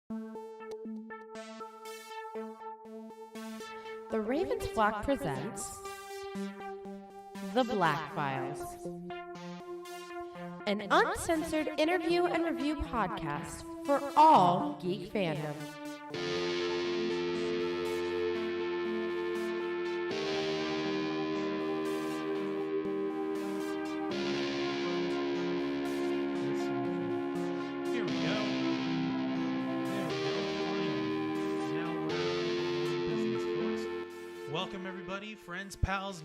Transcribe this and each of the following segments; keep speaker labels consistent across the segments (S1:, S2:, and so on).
S1: The Ravens Flock presents The Black Files, an uncensored interview and review podcast for all geek fandom.
S2: Welcome everybody, friends, pals,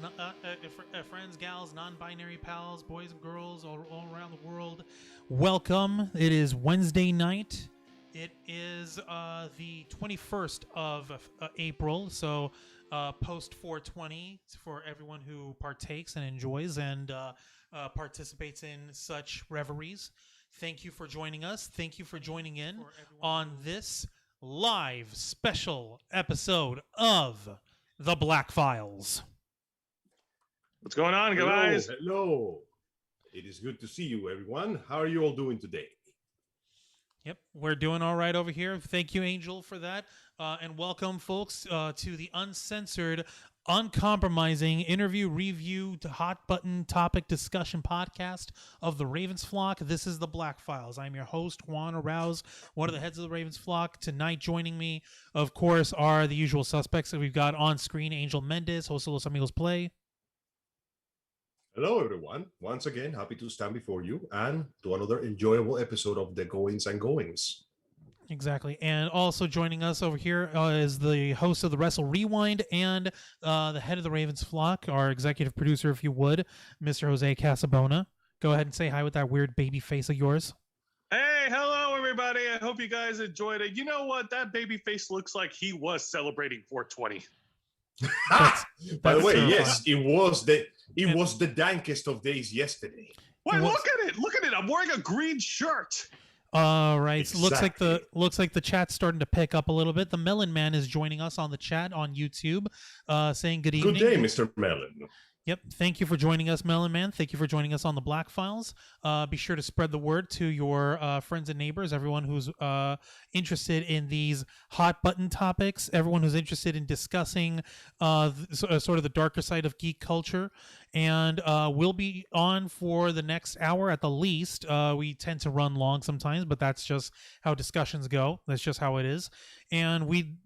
S2: friends, gals, non-binary pals, boys and girls all around the world. Welcome. It is Wednesday night. It is the 21st of April, so post 420 for everyone who partakes and enjoys and participates in such reveries. Thank you for joining us. Thank you for joining in on this live special episode of The Black Files.
S3: What's going on, guys?
S4: Hello. It is good to see you, everyone. How are you all doing today?
S2: Yep, we're doing all right over here. Thank you, Angel, for that. And welcome, folks, to the Uncensored, Uncompromising Interview Review to Hot Button Topic Discussion Podcast of the Ravens Flock. This is the Black Files. I'm your host, Juan Arauz, one of the heads of the Ravens Flock. Tonight, joining me, of course, are the usual suspects that we've got on screen. Angel Mendez, host of Los Amigos Play.
S4: Hello, everyone. Once again, happy to stand before you and to another enjoyable episode of The Goings and Goings.
S2: Exactly. And also joining us over here is the host of the Wrestle Rewind and the head of the Ravens Flock, our executive producer, if you would, Mr. Jose Casabona. Go ahead and say hi with that weird baby face of yours.
S3: Hey, hello, everybody. I hope you guys enjoyed it. You know what? That baby face looks like he was celebrating 420.
S4: By the way, yes, it was the dankest of days yesterday.
S3: Wait, look at it! Look at it! I'm wearing a green shirt.
S2: All right.
S4: Exactly.
S2: So looks like the chat's starting to pick up a little bit. The Melon Man is joining us on the chat on YouTube, saying good evening.
S4: Good day, Mr. Melon.
S2: Yep. Thank you for joining us, Melon Man. Thank you for joining us on the Black Files. Be sure to spread the word to your friends and neighbors, everyone who's interested in these hot button topics, everyone who's interested in discussing sort of the darker side of geek culture. And we'll be on for the next hour at the least. We tend to run long sometimes, but that's just how discussions go. That's just how it is. And we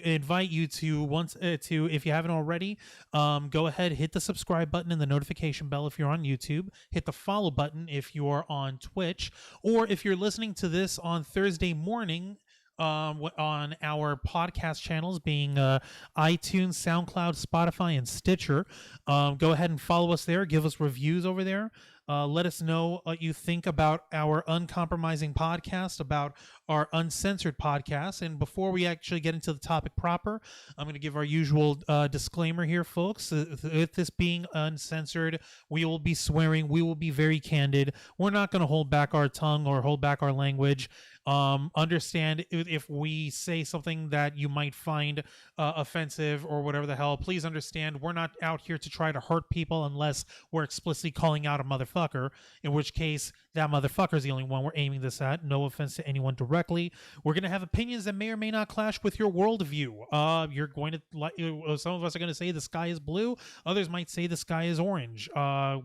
S2: invite you to if you haven't already, go ahead, hit the subscribe button and the notification bell if you're on YouTube. Hit the follow button if you're on Twitch, or if you're listening to this on Thursday morning on our podcast channels being iTunes, SoundCloud, Spotify, and Stitcher. Go ahead and follow us there. Give us reviews over there. Let us know what you think about our uncompromising podcast, about our uncensored podcast. And before we actually get into the topic proper, I'm going to give our usual disclaimer here, folks. With this being uncensored, we will be swearing. We will be very candid. We're not going to hold back our tongue or hold back our language. Understand if we say something that you might find offensive or whatever the hell, please understand we're not out here to try to hurt people unless we're explicitly calling out a motherfucker, in which case that motherfucker is the only one we're aiming this at. No offense to anyone directly. We're going to have opinions that may or may not clash with your worldview. You're going to, some of us are going to say the sky is blue. Others might say the sky is orange.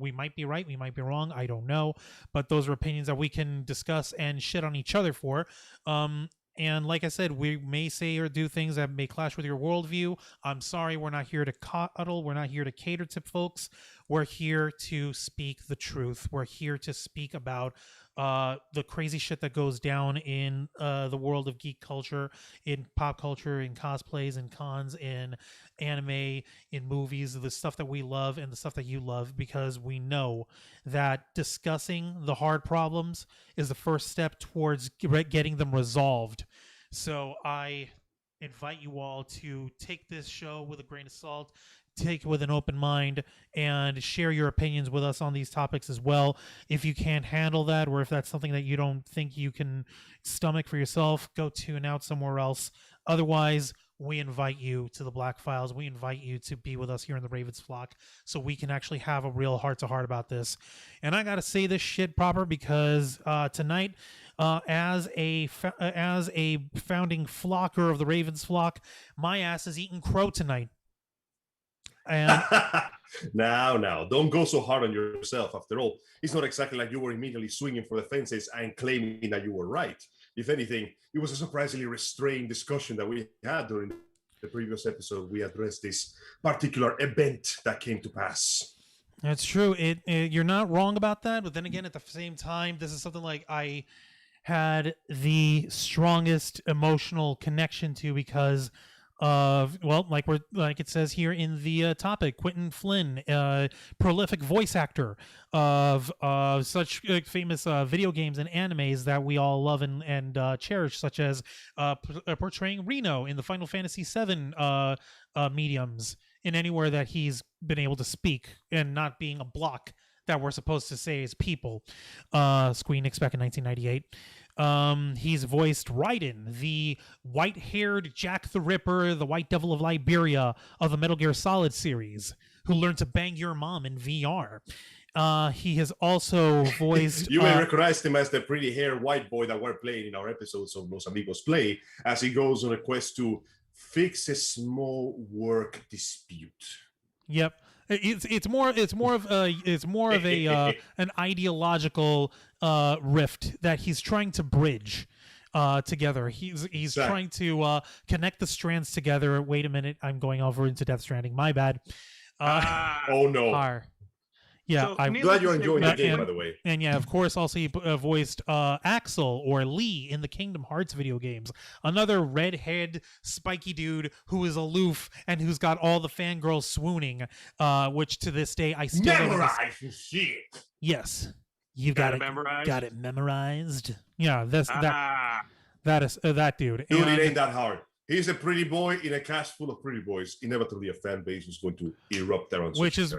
S2: We might be right. We might be wrong. I don't know. But those are opinions that we can discuss and shit on each other for. And like I said, we may say or do things that may clash with your worldview. I'm sorry, we're not here to coddle. We're not here to cater to folks. We're here to speak the truth. We're here to speak about the crazy shit that goes down in the world of geek culture, in pop culture, in cosplays, in cons, in anime, in movies, the stuff that we love and the stuff that you love, because we know that discussing the hard problems is the first step towards getting them resolved. So I invite you all to take this show with a grain of salt, take it with an open mind, and share your opinions with us on these topics as well. If you can't handle that, or if that's something that you don't think you can stomach for yourself, go tune out somewhere else. Otherwise, we invite you to the Black Files. We invite you to be with us here in the Ravens flock so we can actually have a real heart-to-heart about this. And I got to say this shit proper because tonight, as a founding flocker of the Ravens flock, my ass is eating crow tonight. And
S4: now, don't go so hard on yourself. After all, it's not exactly like you were immediately swinging for the fences and claiming that you were right. If anything, it was a surprisingly restrained discussion that we had during the previous episode. We addressed this particular event that came to pass.
S2: That's true. You're not wrong about that, but then again, at the same time, this is something like I had the strongest emotional connection to because of, well, like it says here in the topic, Quinton Flynn, prolific voice actor of such famous video games and animes that we all love and cherish, such as portraying Reno in the Final Fantasy VII mediums in anywhere that he's been able to speak and not being a block that we're supposed to say is people. Squeenix back in 1998. He's voiced Raiden, the white-haired Jack the Ripper, the White Devil of Liberia of the Metal Gear Solid series, who learned to bang your mom in VR. He has also voiced...
S4: You may recognize him as the pretty-haired white boy that we're playing in our episodes of Los Amigos Play, as he goes on a quest to fix a small work dispute.
S2: Yep. It's more of a an ideological rift that he's trying to bridge together. He's trying to connect the strands together. Wait a minute, I'm going over into Death Stranding. My bad.
S4: Oh no.
S2: Yeah,
S3: So,
S2: I'm
S4: glad you're enjoying the game, by the way.
S2: And yeah, of course, also he voiced Axel or Lee in the Kingdom Hearts video games. Another redhead, spiky dude who is aloof and who's got all the fangirls swooning, which to this day I still
S4: memorize shit.
S2: Yes, you got it
S3: memorized.
S2: Got it memorized. Yeah, that is that dude.
S4: Dude, it ain't that hard. He's a pretty boy in a cast full of pretty boys. Inevitably, a fan base is going to erupt there on
S2: which is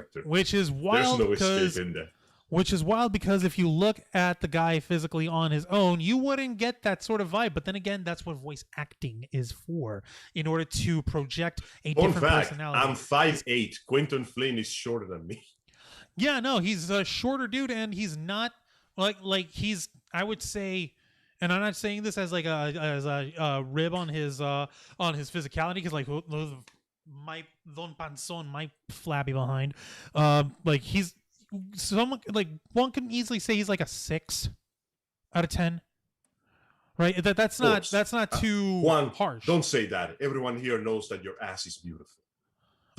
S2: wild.
S4: There's no escape in there.
S2: Which is wild because if you look at the guy physically on his own, you wouldn't get that sort of vibe. But then again, that's what voice acting is for, in order to project a different personality.
S4: I'm 5'8". Quinton Flynn is shorter than me.
S2: Yeah, no, he's a shorter dude, and he's not like he's. I would say. And I'm not saying this as a rib on his physicality, because like my Don Panzon, my flabby behind, like he's someone like one can easily say he's like a 6 out of 10, right? That's not too
S4: Juan,
S2: harsh.
S4: Don't say that. Everyone here knows that your ass is beautiful.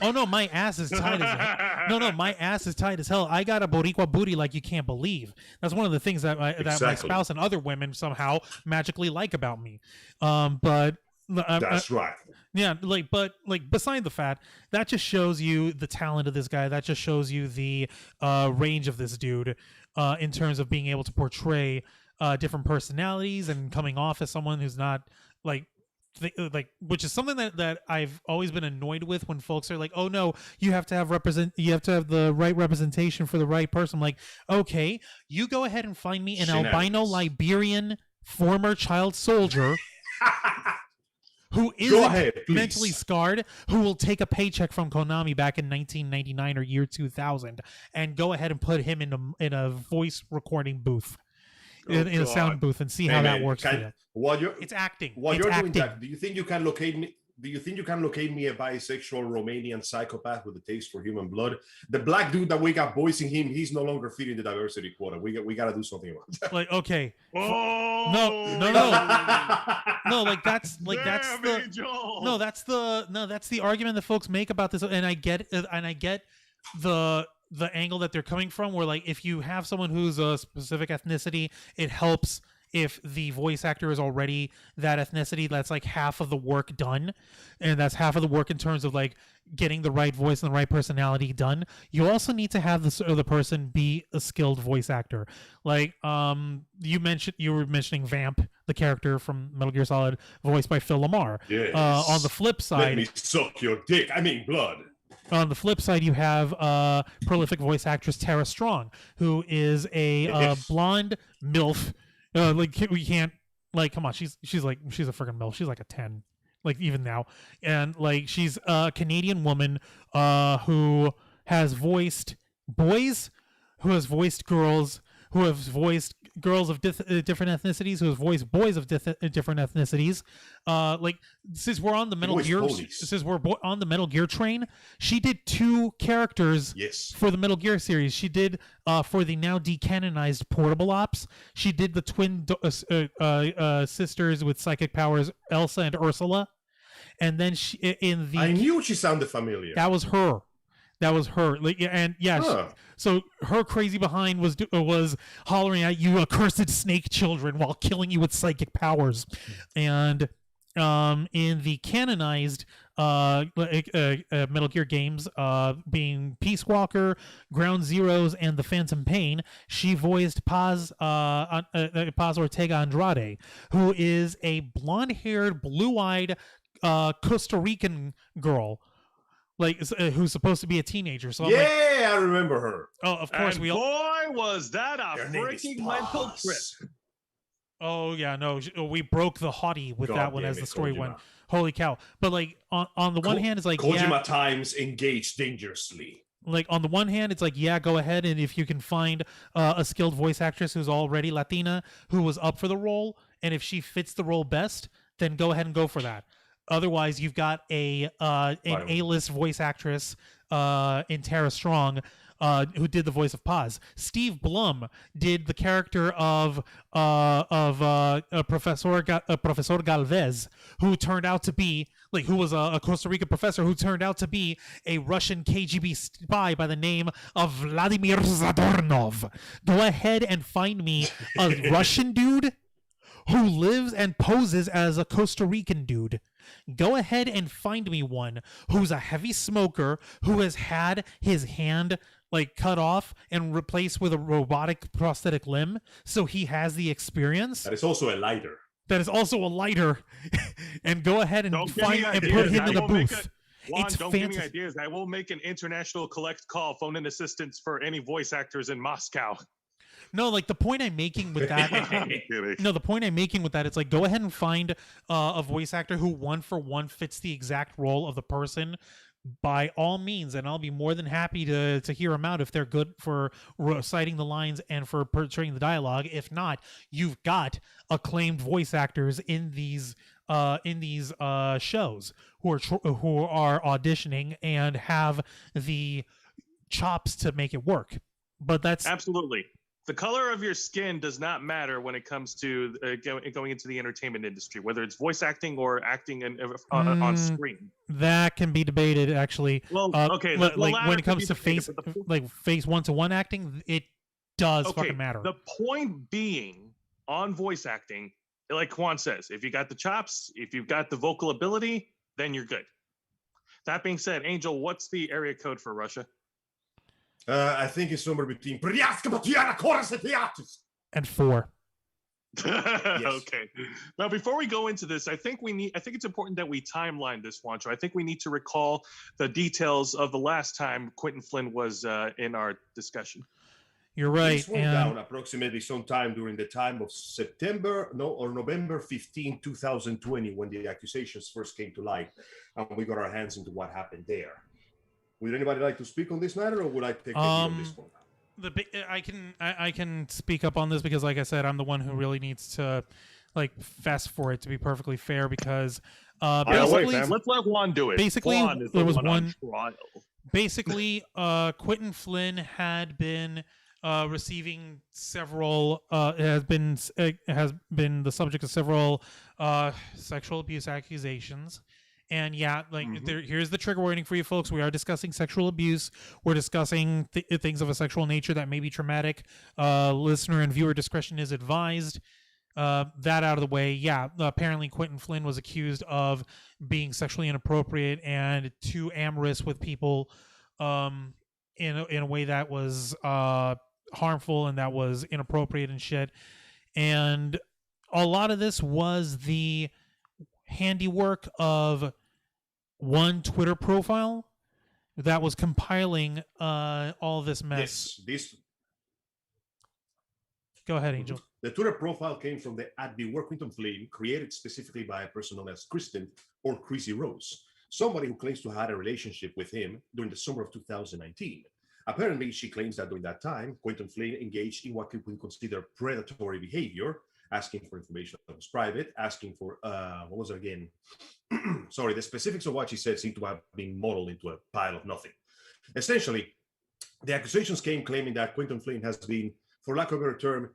S2: Oh no, my ass is tight as hell. No, my ass is tight as hell. I got a Boricua booty like you can't believe. That's one of the things that my spouse and other women somehow magically like about me. But
S4: that's right.
S2: Yeah, but beside the fact, that just shows you the talent of this guy. That just shows you the range of this dude in terms of being able to portray different personalities and coming off as someone who's not which is something that I've always been annoyed with when folks are like, oh no, you have to have the right representation for the right person. I'm like, okay, you go ahead and find me an albino Liberian former child soldier who isn't mentally scarred, who will take a paycheck from Konami back in 1999 or year 2000 and go ahead and put him in a voice recording booth. In a sound booth and see how that works for you. It's acting.
S4: While you're doing that, do you think you can locate me? Do you think you can locate me a bisexual Romanian psychopath with a taste for human blood? The black dude that we got voicing him, he's no longer fitting the diversity quota. We got to do something about that.
S2: Like, okay,
S3: Oh,
S2: no, that's the argument that folks make about this, and I get the angle that they're coming from, where like if you have someone who's a specific ethnicity, it helps if the voice actor is already that ethnicity. That's like half of the work done, and that's half of the work in terms of like getting the right voice and the right personality done. You also need to have the person be a skilled voice actor. Like you were mentioning Vamp, the character from Metal Gear Solid, voiced by Phil LaMarr.
S4: Yes.
S2: On the flip side,
S4: let me suck your dick. I mean blood.
S2: On the flip side, you have prolific voice actress Tara Strong, who is a blonde MILF. We can't come on. She's a freaking MILF. She's like a 10. like even now, and like she's a Canadian woman who has voiced boys, who has voiced girls, who have voiced girls of different ethnicities, who have voiced boys of different ethnicities. Like since we're on the Metal Gear, on the Metal Gear train, she did 2 characters for the Metal Gear series. She did for the now decanonized Portable Ops. She did the twin sisters with psychic powers, Elsa and Ursula. And then she I
S4: knew she sounded familiar.
S2: That was her. Like, and yeah, so her crazy behind was hollering at you accursed snake children while killing you with psychic powers. And in the canonized Metal Gear games, being Peace Walker, Ground Zeroes, and the Phantom Pain, she voiced Paz Ortega Andrade, who is a blonde-haired, blue-eyed Costa Rican girl, like who's supposed to be a teenager. So
S4: I remember her.
S2: Oh, of course.
S3: And was that a freaking mental trip.
S2: Oh yeah, no, we broke the hottie with that one as the story went. Holy cow. But like on the one hand, it's like
S4: Kojima times engage dangerously.
S2: Like on the one hand, it's like, yeah, go ahead, and if you can find a skilled voice actress who's already Latina who was up for the role, and if she fits the role best, then go ahead and go for that. Otherwise, you've got an A-list voice actress in Tara Strong, who did the voice of Paz. Steve Blum did the character of Professor Galvez, who turned out to be who was a Costa Rica professor who turned out to be a Russian KGB spy by the name of Vladimir Zadornov. Go ahead and find me a Russian dude who lives and poses as a Costa Rican dude. Go ahead and find me one who's a heavy smoker, who has had his hand cut off and replaced with a robotic prosthetic limb, so he has the experience.
S4: That is also a lighter.
S2: And go ahead and find and put him in the booth.
S3: Don't give me ideas. I will make an international collect call, phone-in assistance for any voice actors in Moscow.
S2: No, the point I'm making with that. The point I'm making with that, it's go ahead and find a voice actor who 1-for-1 fits the exact role of the person, by all means, and I'll be more than happy to hear them out if they're good for reciting the lines and for portraying the dialogue. If not, you've got acclaimed voice actors in these shows who are auditioning and have the chops to make it work. But that's
S3: absolutely. The color of your skin does not matter when it comes to going into the entertainment industry, whether it's voice acting or acting on screen.
S2: That can be debated, actually.
S3: Well, okay.
S2: When it comes to face 1-to-1 acting, it does fucking matter.
S3: The point being, on voice acting, like Juan says, if you got the chops, if you've got the vocal ability, then you're good. That being said, Angel, what's the area code for Russia?
S4: I think it's somewhere between
S2: and 4.
S3: Okay. Now, before we go into this, I think it's important that we timeline this, Juancho. I think we need to recall the details of the last time Quinton Flynn was in our discussion.
S2: You're right.
S4: This went down approximately sometime during the time of November 15, 2020, when the accusations first came to light, and we got our hands into what happened there. Would anybody like to speak on this matter, or would I take on this one?
S2: I can speak up on this because, like I said, I'm the one who really needs to fast for it to be perfectly fair, because basically,
S3: let's let Juan do it.
S2: Basically,
S3: Juan is
S2: there was
S3: one trial.
S2: Basically, Quinton Flynn had been receiving several has been the subject of several sexual abuse accusations. And yeah, here's the trigger warning for you folks. We are discussing sexual abuse. We're discussing things of a sexual nature that may be traumatic. Listener and viewer discretion is advised. That out of the way, yeah, apparently Quinton Flynn was accused of being sexually inappropriate and too amorous with people in a way that was harmful and that was inappropriate and shit. And a lot of this was the handiwork of one Twitter profile that was compiling all this mess.
S4: This
S2: Go ahead, Angel.
S4: The Twitter profile came from the @beware Quinton Flynn, created specifically by a person known as Kristen or Chrissy Rose, somebody who claims to have had a relationship with him during the summer of 2019. Apparently, she claims that during that time, Quinton Flynn engaged in what we consider predatory behavior, asking for information that was private, asking for, what was it again? Sorry, the specifics of what she said seem to have been modeled into a pile of nothing. Essentially, the accusations came claiming that Quinton Flynn has been, for lack of a better term,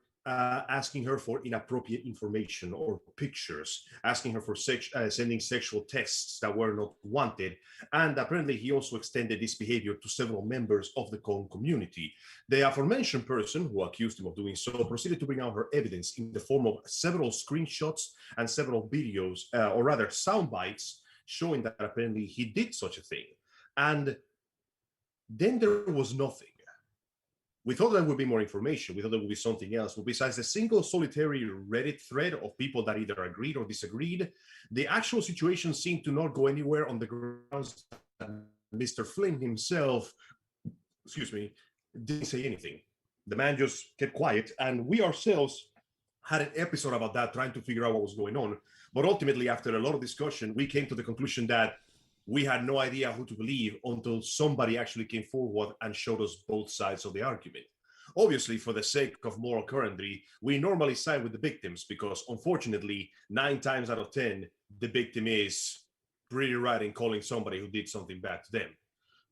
S4: asking her for inappropriate information or pictures, asking her for sending sexual texts that were not wanted. And apparently he also extended this behavior to several members of the Con community. The aforementioned person who accused him of doing so proceeded to bring out her evidence in the form of several screenshots and several videos, or rather sound bites, showing that apparently he did such a thing. And then there was nothing. We thought there would be more information. We thought there would be something else. But besides the single solitary Reddit thread of people that either agreed or disagreed, the actual situation seemed to not go anywhere on the grounds that Mr. Flynn himself, didn't say anything. The man just kept quiet. And we ourselves had an episode about that, trying to figure out what was going on. But ultimately, after a lot of discussion, we came to the conclusion that we had no idea who to believe until somebody actually came forward and showed us both sides of the argument. Obviously, for the sake of moral currency, we normally side with the victims because, unfortunately, 9 times out of 10, the victim is pretty right in calling somebody who did something bad to them.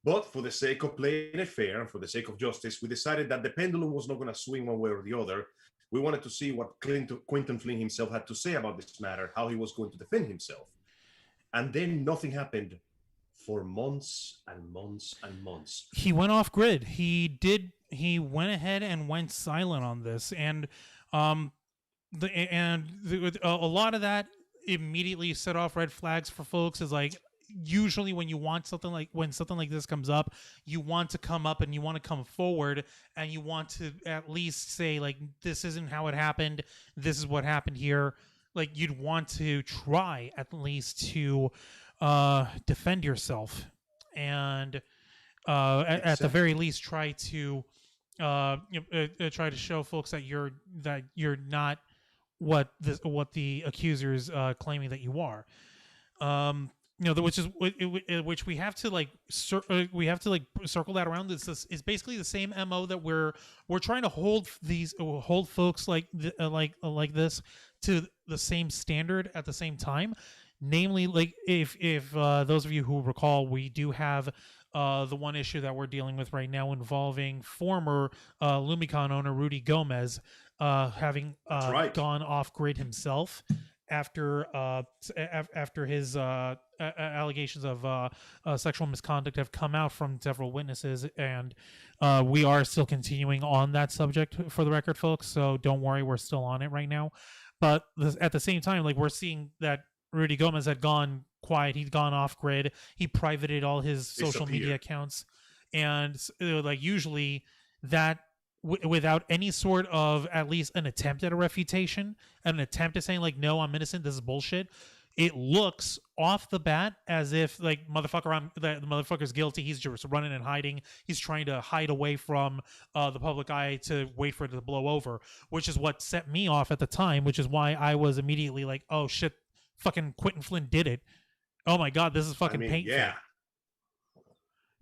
S4: But for the sake of playing it fair and for the sake of justice, we decided that the pendulum was not going to swing one way or the other. We wanted to see what Quinton Flynn himself had to say about this matter, how he was going to defend himself. And then nothing happened for months and months and months.
S2: He went off grid. He went ahead and went silent on this, and a lot of that immediately set off red flags for folks. Is like, usually when something like this comes up, you want to come up and you want to come forward and you want to at least say, like, this isn't how it happened. This is what happened here. Like, you'd want to try at least to defend yourself, and at the very least try to show folks that you're not what the accusers claiming that you are. Which we have to circle that around. This is basically the same MO that we're trying to hold folks like this to the same standard at the same time. Namely, like, if those of you who recall, we do have the one issue that we're dealing with right now involving former Lumicon owner Rudy Gomez having gone off grid himself after his allegations of sexual misconduct have come out from several witnesses, and we are still continuing on that subject, for the record, folks. So don't worry, we're still on it right now. But at the same time, like, we're seeing that Rudy Gomez had gone quiet. He'd gone off grid. He privated all his social media accounts, and like, usually that without any sort of at least an attempt at a refutation, an attempt at saying, like, no, I'm innocent, this is bullshit, it looks off the bat as if, like, the motherfucker's guilty. He's just running and hiding. He's trying to hide away from the public eye to wait for it to blow over, which is what set me off at the time, which is why I was immediately like, oh shit, fucking Quinton Flynn did it. Oh my god, this is fucking painful.
S4: Yeah.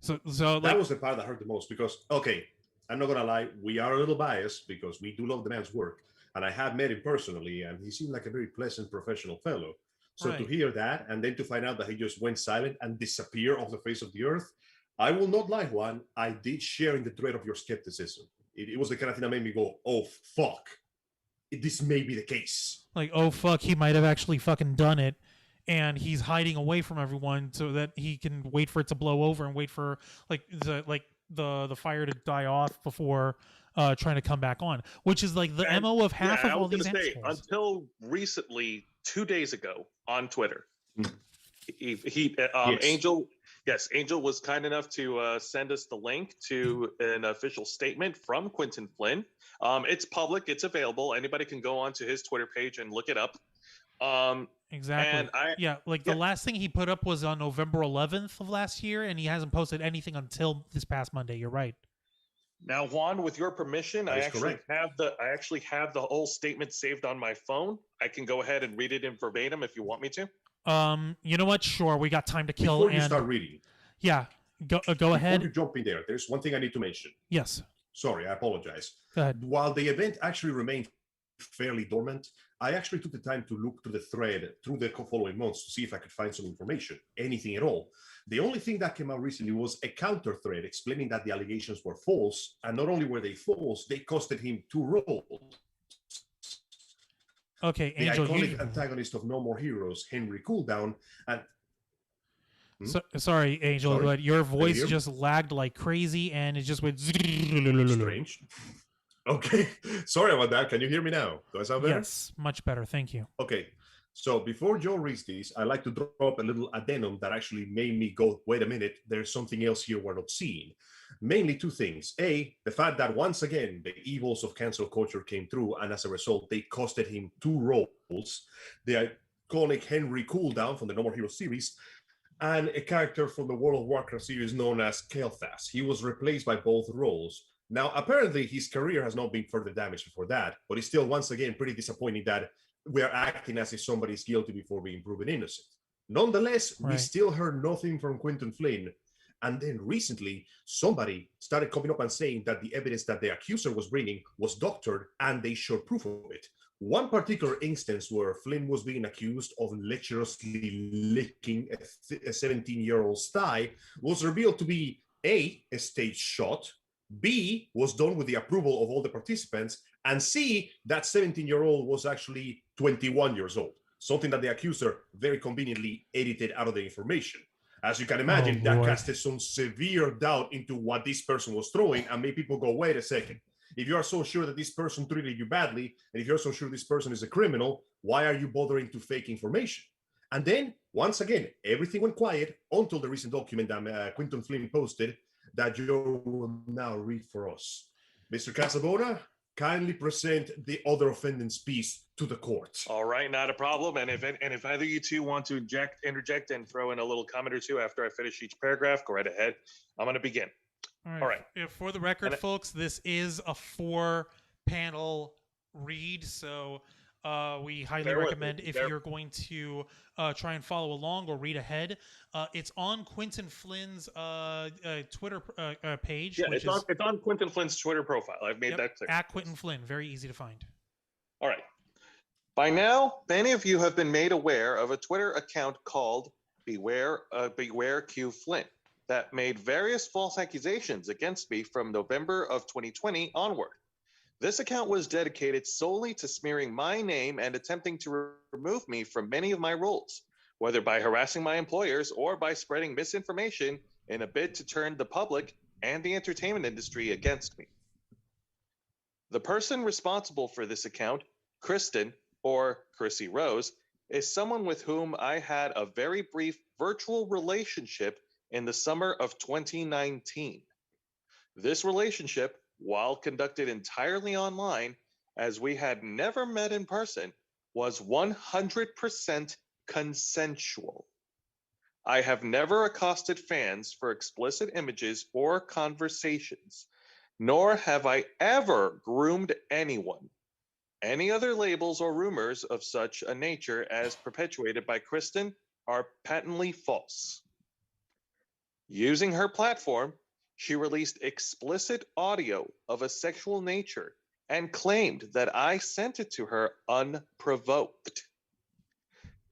S4: So that was the part that hurt the most, because, okay, I'm not gonna lie, we are a little biased because we do love the man's work, and I have met him personally, and he seemed like a very pleasant, professional fellow. So to hear that, and then to find out that he just went silent and disappeared off the face of the earth, I will not lie, Juan, I did share in the dread of your skepticism. It was the kind of thing that made me go, oh fuck, this may be the case.
S2: Like, oh fuck, he might have actually fucking done it, and he's hiding away from everyone so that he can wait for it to blow over and wait for the fire to die off before trying to come back on, which is like the MO of half of all these assholes.
S3: Until recently, 2 days ago on Twitter, Angel was kind enough to send us the link to an official statement from Quinton Flynn. It's public, it's available. Anybody can go onto his Twitter page and look it up.
S2: Exactly. And the last thing he put up was on November 11th of last year, and he hasn't posted anything until this past Monday. You're right.
S3: Now, Juan, with your permission,
S4: That
S3: I
S4: is
S3: actually
S4: correct.
S3: have the whole statement saved on my phone. I can go ahead and read it in verbatim if you want me to.
S2: You know what? Sure, we got time to kill.
S4: Before you
S2: and
S4: start reading,
S2: yeah, go
S4: before
S2: ahead.
S4: you jump in there, there's one thing I need to mention.
S2: Yes.
S4: Sorry, I apologize.
S2: Go ahead.
S4: While the event actually remained fairly dormant, I actually took the time to look through the thread through the following months to see if I could find some information, anything at all. The only thing that came out recently was a counter thread explaining that the allegations were false, and not only were they false, they costed him 2 roles.
S2: Okay,
S4: The
S2: Angel,
S4: iconic antagonist of No More Heroes, Henry Cooldown, and
S2: sorry, Angel,
S4: Sorry?
S2: but your voice
S4: hear me?
S2: just lagged like crazy, and it just went.
S4: strange. Okay, sorry about that. Can you hear me now? Do I sound better?
S2: Yes, much better. Thank you.
S4: Okay, so before Joe reads this, I like to drop a little addendum that actually made me go, wait a minute, there's something else here we're not seeing. Mainly 2 things. A, the fact that once again, the evils of cancel culture came through, and as a result, they costed him 2 roles. The iconic Henry Cooldown from the No More Heroes series, and a character from the World of Warcraft series known as Kael'thas. He was replaced by both roles. Now, apparently, his career has not been further damaged before that, but it's still, once again, pretty disappointing that we are acting as if somebody's guilty before being proven innocent. Nonetheless, we still heard nothing from Quinton Flynn. And then recently, somebody started coming up and saying that the evidence that the accuser was bringing was doctored, and they showed proof of it. One particular instance where Flynn was being accused of lecherously licking a 17-year-old's thigh was revealed to be A, a staged shot, B, was done with the approval of all the participants, and C, that 17-year-old was actually 21 years old, something that the accuser very conveniently edited out of the information. As you can imagine, that casted some severe doubt into what this person was throwing and made people go, wait a second. If you are so sure that this person treated you badly, and if you're so sure this person is a criminal, why are you bothering to fake information? And then, once again, everything went quiet until the recent document that Quinton Flynn posted that Joe will now read for us. Mr. Casabona, kindly present the other offendant's piece to the court.
S3: All right, not a problem. And if either of you two want to interject and throw in a little comment or two after I finish each paragraph, go right ahead. I'm going to begin. All right.
S2: For the record, folks, this is a 4-panel read, so we highly recommend if you're going to try and follow along or read ahead. It's on Quinton Flynn's Twitter page.
S3: Yeah, it's on Quinton Flynn's Twitter profile. I've made that clear.
S2: At Quinton Flynn. Very easy to find.
S3: All right. By now, many of you have been made aware of a Twitter account called Beware Q Flynn that made various false accusations against me from November of 2020 onward. This account was dedicated solely to smearing my name and attempting to remove me from many of my roles, whether by harassing my employers or by spreading misinformation in a bid to turn the public and the entertainment industry against me. The person responsible for this account, Kristen, or Chrissy Rose, is someone with whom I had a very brief virtual relationship in the summer of 2019. This relationship, while conducted entirely online, as we had never met in person, was 100% consensual. I have never accosted fans for explicit images or conversations, nor have I ever groomed anyone. Any other labels or rumors of such a nature as perpetuated by Kristen are patently false. Using her platform, she released explicit audio of a sexual nature and claimed that I sent it to her unprovoked.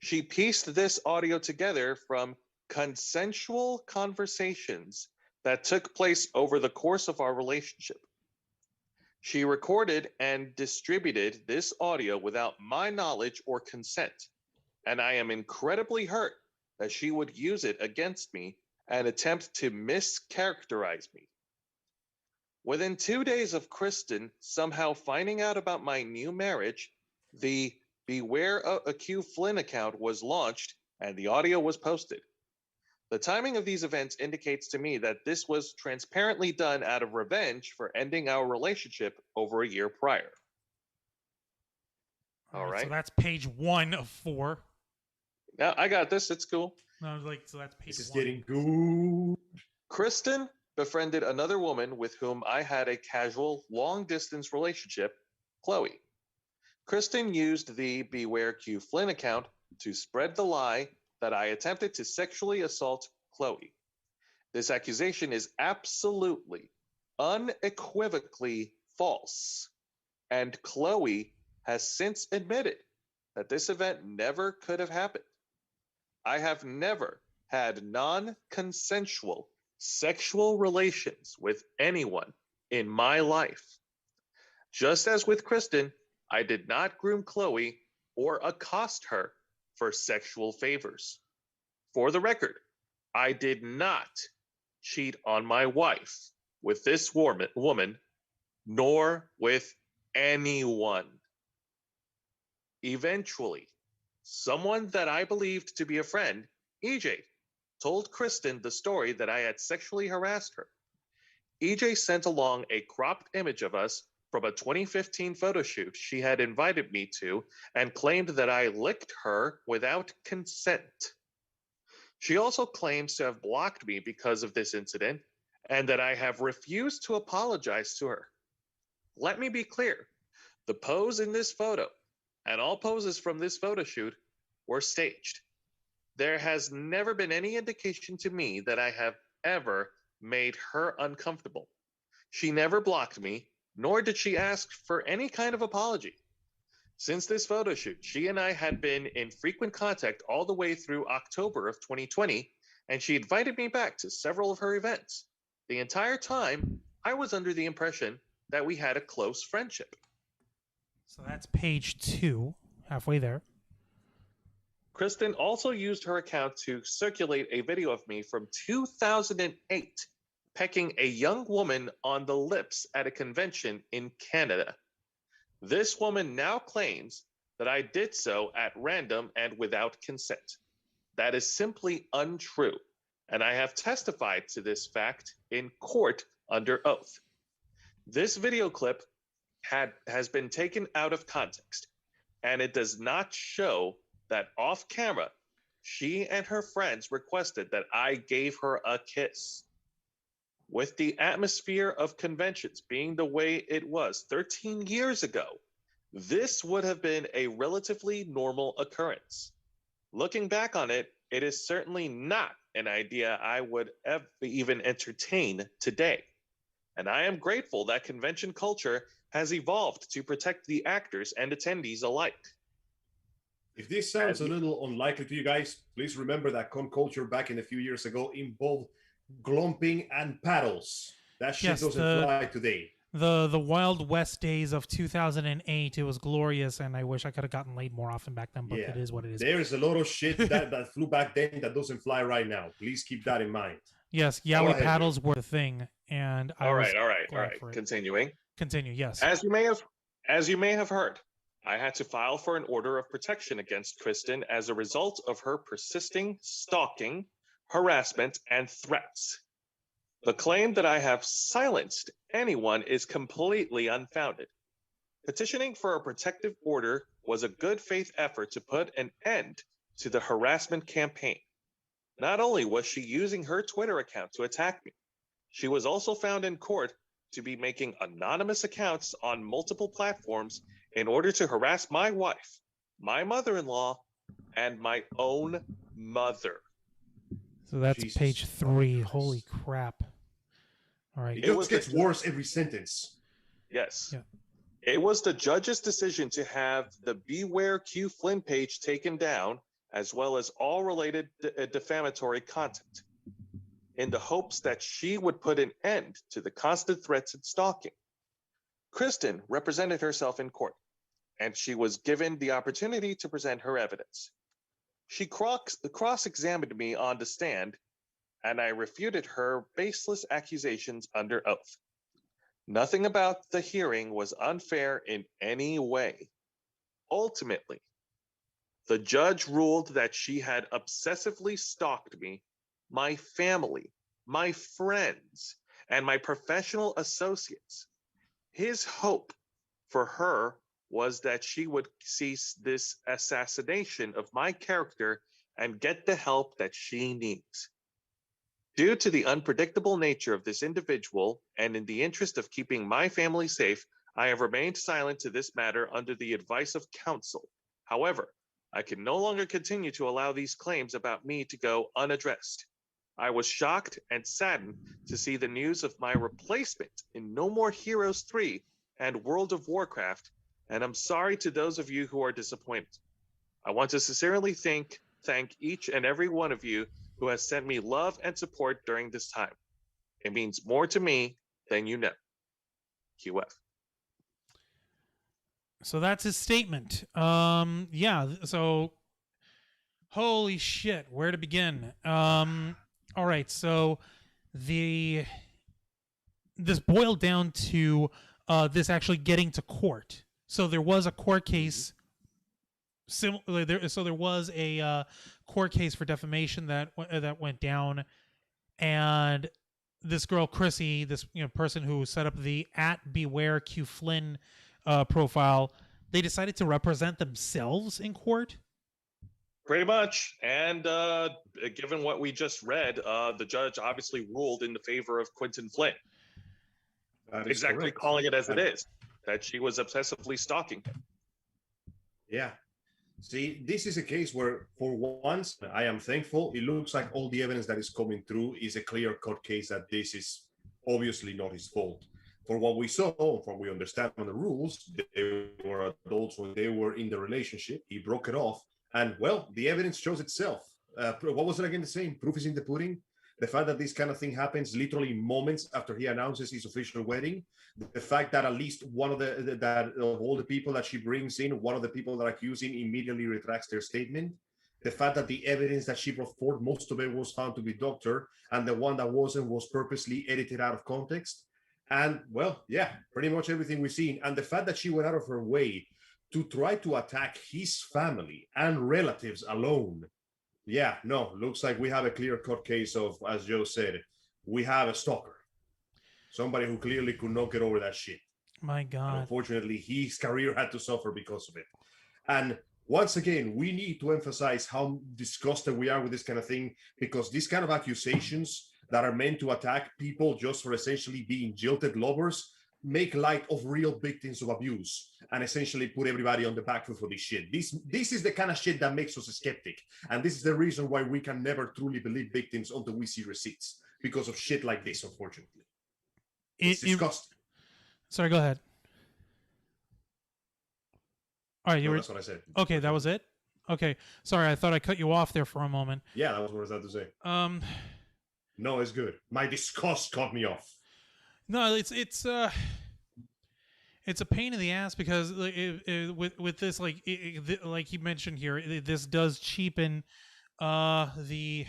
S3: She pieced this audio together from consensual conversations that took place over the course of our relationship. She recorded and distributed this audio without my knowledge or consent, and I am incredibly hurt that she would use it against me and attempt to mischaracterize me. Within 2 days of Kristen somehow finding out about my new marriage, the Beware a Q Flynn account was launched and the audio was posted. The timing of these events indicates to me that this was transparently done out of revenge for ending our relationship over a year prior. All right.
S2: So that's page 1 of 4.
S3: Now I got this. It's cool.
S2: No, so that's page 1.
S4: This is getting good.
S3: Kristen
S5: befriended another woman with whom I had a casual, long-distance relationship, Chloe. Kristen used the Beware Q Flynn account to spread the lie that I attempted to sexually assault Chloe. This accusation is absolutely, unequivocally false, and Chloe has since admitted that this event never could have happened. I have never had non-consensual sexual relations with anyone in my life. Just as with Kristen, I did not groom Chloe or accost her for sexual favors. For the record, I did not cheat on my wife with this woman, nor with anyone. Eventually, someone that I believed to be a friend, EJ, told Kristen the story that I had sexually harassed her. EJ sent along a cropped image of us from a 2015 photo shoot she had invited me to and claimed that I licked her without consent. She also claims to have blocked me because of this incident and that I have refused to apologize to her. Let me be clear. The pose in this photo and all poses from this photo shoot were staged. There has never been any indication to me that I have ever made her uncomfortable. She never blocked me, nor did she ask for any kind of apology. Since this photo shoot, she and I had been in frequent contact all the way through October of 2020, and she invited me back to several of her events. The entire time, I was under the impression that we had a close friendship.
S2: So that's page 2, halfway there.
S5: Kristen also used her account to circulate a video of me from 2008 pecking a young woman on the lips at a convention in Canada. This woman now claims that I did so at random and without consent. That is simply untrue, and I have testified to this fact in court under oath. This video clip has been taken out of context, and it does not show that off camera, she and her friends requested that I gave her a kiss. With the atmosphere of conventions being the way it was 13 years ago, this would have been a relatively normal occurrence. Looking back on it, it is certainly not an idea I would ever even entertain today. And I am grateful that convention culture has evolved to protect the actors and attendees alike.
S4: If this sounds a little unlikely to you guys, please remember that con culture back in a few years ago involved glomping and paddles. That shit doesn't fly today.
S2: The Wild West days of 2008, it was glorious, and I wish I could have gotten laid more often back then, but it is what it is.
S4: There's a lot of shit that flew back then that doesn't fly right now. Please keep that in mind.
S2: Yes, yaoi paddles were the thing, and
S5: all right. Continuing.
S2: Continue. Yes.
S5: As you may have heard, I had to file for an order of protection against Kristen as a result of her persisting stalking, harassment, and threats. The claim that I have silenced anyone is completely unfounded. Petitioning for a protective order was a good faith effort to put an end to the harassment campaign. Not only was she using her Twitter account to attack me, she was also found in court to be making anonymous accounts on multiple platforms in order to harass my wife, my mother-in-law, and my own mother.
S2: So that's page 3. Holy crap. All right.
S4: It gets worse every sentence.
S5: Yes.
S2: Yeah.
S5: It was the judge's decision to have the Beware Q Flynn page taken down, as well as all related defamatory content, in the hopes that she would put an end to the constant threats and stalking. Kristen represented herself in court, and she was given the opportunity to present her evidence. She cross-examined me on the stand, and I refuted her baseless accusations under oath. Nothing about the hearing was unfair in any way. Ultimately, the judge ruled that she had obsessively stalked me, my family, my friends, and my professional associates. His hope for her was that she would cease this assassination of my character and get the help that she needs. Due to the unpredictable nature of this individual, and in the interest of keeping my family safe, I have remained silent to this matter under the advice of counsel. However, I can no longer continue to allow these claims about me to go unaddressed. I was shocked and saddened to see the news of my replacement in No More Heroes 3 and World of Warcraft, and I'm sorry to those of you who are disappointed. I want to sincerely thank each and every one of you who has sent me love and support during this time. It means more to me than you know. QF.
S2: So that's his statement. Yeah. So, holy shit, where to begin? All right. So, this boiled down to this actually getting to court. So there was a court case. There was a court case for defamation that went down, and this girl Chrissy, this person who set up the @BewareQFlynn profile, they decided to represent themselves in court.
S5: Pretty much. And given what we just read, the judge obviously ruled in the favor of Quinton Flynn. Exactly correct. Calling it as it is, that she was obsessively stalking him.
S4: Yeah. See, this is a case where, for once, I am thankful. It looks like all the evidence that is coming through is a clear-cut case that this is obviously not his fault. For what we saw, from what we understand from the rules, they were adults when they were in the relationship. He broke it off. And, well, the evidence shows itself. What was it again the same? Proof is in the pudding. The fact that this kind of thing happens literally moments after he announces his official wedding. The fact that at least one of of all the people that she brings in, one of the people that accuse him immediately retracts their statement. The fact that the evidence that she brought forth, most of it was found to be doctored, and the one that wasn't was purposely edited out of context. And, well, yeah, pretty much everything we've seen. And the fact that she went out of her way to try to attack his family and relatives alone. Yeah, no, looks like we have a clear-cut case of, as Joe said, we have a stalker. Somebody who clearly could not get over that shit.
S2: My God.
S4: And unfortunately, his career had to suffer because of it. And once again, we need to emphasize how disgusted we are with this kind of thing, because these kind of accusations that are meant to attack people just for essentially being jilted lovers make light of real victims of abuse and essentially put everybody on the back foot for this shit. This is the kind of shit that makes us a skeptic. And this is the reason why we can never truly believe victims until we see receipts, because of shit like this, unfortunately. It's disgusting.
S2: Sorry, go ahead. All right,
S4: that's what I said.
S2: Okay, that was it? Okay. Sorry, I thought I cut you off there for a moment.
S4: Yeah, that was what I was about to say. No, it's good. My disgust cut me off.
S2: No, it's a pain in the ass, because with this, like he mentioned here, this does cheapen the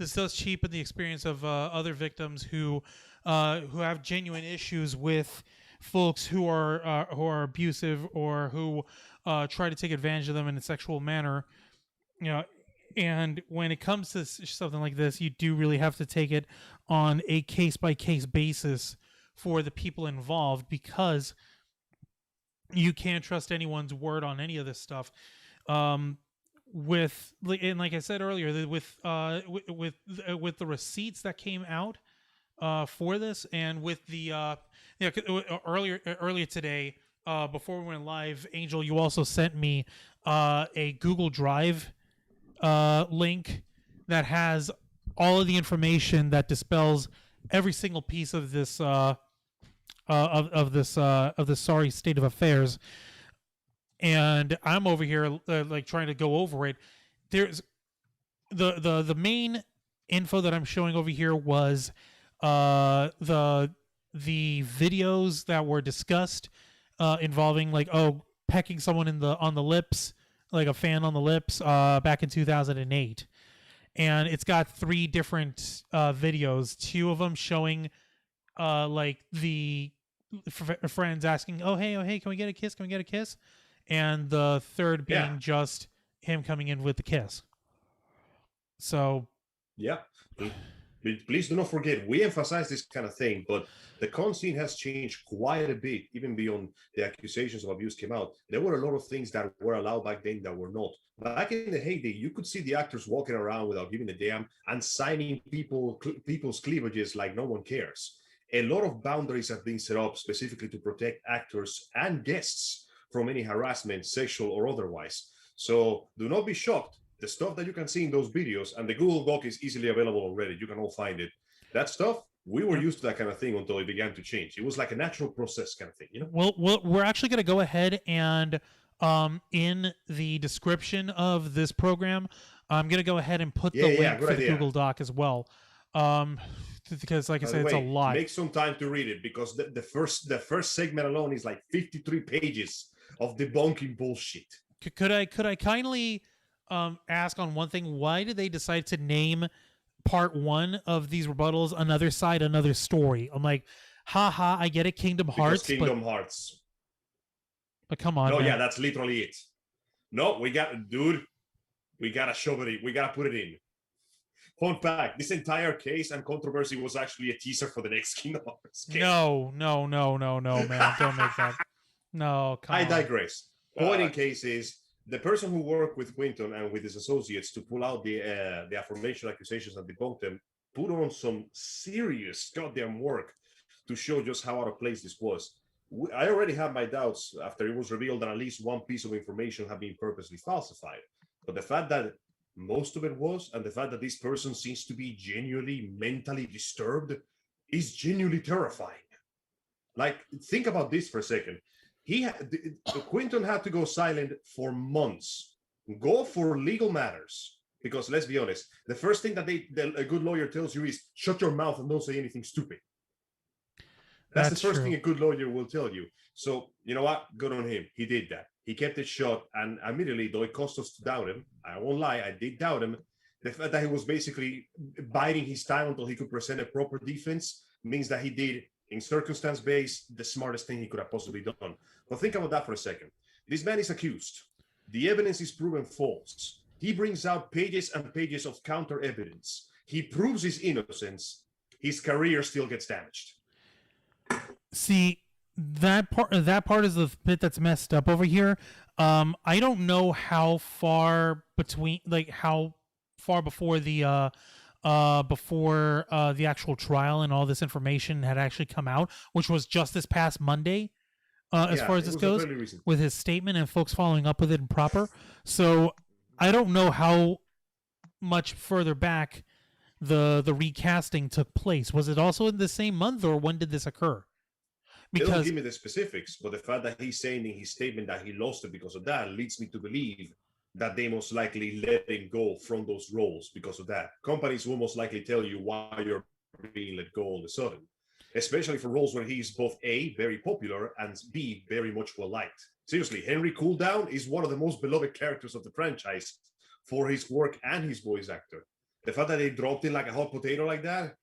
S2: experience of other victims who have genuine issues with folks who are abusive or who try to take advantage of them in a sexual manner. And when it comes to something like this, you do really have to take it on a case-by-case basis for the people involved, because you can't trust anyone's word on any of this stuff. And like I said earlier, with the receipts that came out for this, and with the earlier today, before we went live, Angel, you also sent me a Google Drive link that has all of the information that dispels every single piece of this of this sorry state of affairs. And I'm over here like trying to go over it. There's the main info that I'm showing over here was the videos that were discussed involving like pecking someone on the lips, like a fan on the lips, back in 2008. And it's got 3 different videos, 2 of them showing like the friends asking, oh hey, can we get a kiss, and the third being just him coming in with the kiss. So
S4: yeah, Please do not forget, we emphasize this kind of thing, but the con scene has changed quite a bit, even beyond the accusations of abuse came out. There were a lot of things that were allowed back then that were not. Back in the heyday, you could see the actors walking around without giving a damn and signing people's cleavages like no one cares. A lot of boundaries have been set up specifically to protect actors and guests from any harassment, sexual or otherwise. So do not be shocked. The stuff that you can see in those videos, and the Google Doc is easily available already. You can all find it. That stuff, we were used to that kind of thing until it began to change. It was like a natural process kind of thing, you know?
S2: Well, we're actually going to go ahead and in the description of this program, I'm going to go ahead and put the link for the Google Doc as well. Because, like I said, it's a lot.
S4: Make some time to read it, because the first segment alone is like 53 pages of debunking bullshit.
S2: Could I kindly ask on one thing? Why did they decide to name part 1 of these rebuttals Another Side, Another Story? I'm like, haha, I get it, Kingdom Hearts.
S4: Hearts.
S2: But come on.
S4: No,
S2: man.
S4: yeah, that's literally it. No, we gotta shove it in. We gotta put it in. Fun fact, this entire case and controversy was actually a teaser for the next Kingdom Hearts game.
S2: No, man. Don't make that. No, come on.
S4: I digress. Point in case is, the person who worked with Quinton and with his associates to pull out the aforementioned accusations and debunk them put on some serious goddamn work to show just how out of place this was. I already had my doubts after it was revealed that at least one piece of information had been purposely falsified. But the fact that most of it was, and the fact that this person seems to be genuinely mentally disturbed, is genuinely terrifying. Like, think about this for a second. Quinton had to go silent for months, go for legal matters, because let's be honest, the first thing that a good lawyer tells you is shut your mouth and don't say anything stupid. That's the first thing a good lawyer will tell you. So, you know what? Good on him. He did that. He kept it shut, and admittedly, though it cost us to doubt him, I won't lie, I did doubt him. The fact that he was basically biding his time until he could present a proper defense means that he did, in circumstance based, the smartest thing he could have possibly done. But think about that for a second. This man is accused. The evidence is proven false. He brings out pages and pages of counter evidence. He proves his innocence. His career still gets damaged.
S2: See, that part is the bit that's messed up over here. I don't know how far before the actual trial and all this information had actually come out, which was just this past Monday, as far as this goes, with his statement and folks following up with it proper. So I don't know how much further back the recasting took place. Was it also in the same month, or when did this occur?
S4: They don't give me the specifics, but the fact that he's saying in his statement that he lost it because of that leads me to believe that they most likely let him go from those roles because of that. Companies will most likely tell you why you're being let go all of a sudden, especially for roles where he's both A, very popular, and B, very much well-liked. Seriously, Henry Cooldown is one of the most beloved characters of the franchise for his work and his voice actor. The fact that they dropped in like a hot potato like that,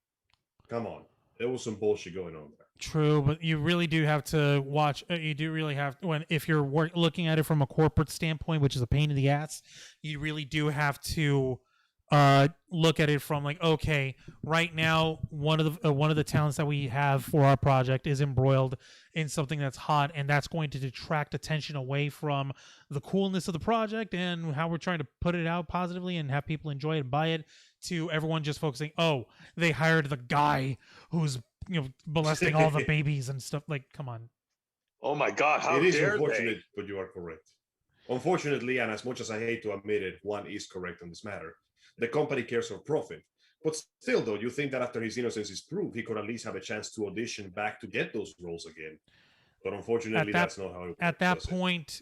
S4: come on. There was some bullshit going on there.
S2: True, but you really do have to watch. You do really have if you're looking at it from a corporate standpoint, which is a pain in the ass. You really do have to look at it from like, okay, right now one of the talents that we have for our project is embroiled in something that's hot, and that's going to detract attention away from the coolness of the project and how we're trying to put it out positively and have people enjoy it and buy it, to everyone just focusing, oh, they hired the guy who's molesting all the babies and stuff. Like, come on.
S5: Oh my God, how dare they?
S4: It is unfortunate, but you are correct. Unfortunately, and as much as I hate to admit it, Juan is correct on this matter. The company cares for profit. But still, though, you think that after his innocence is proved, he could at least have a chance to audition back to get those roles again. But unfortunately, that's not how it works. At that
S2: point,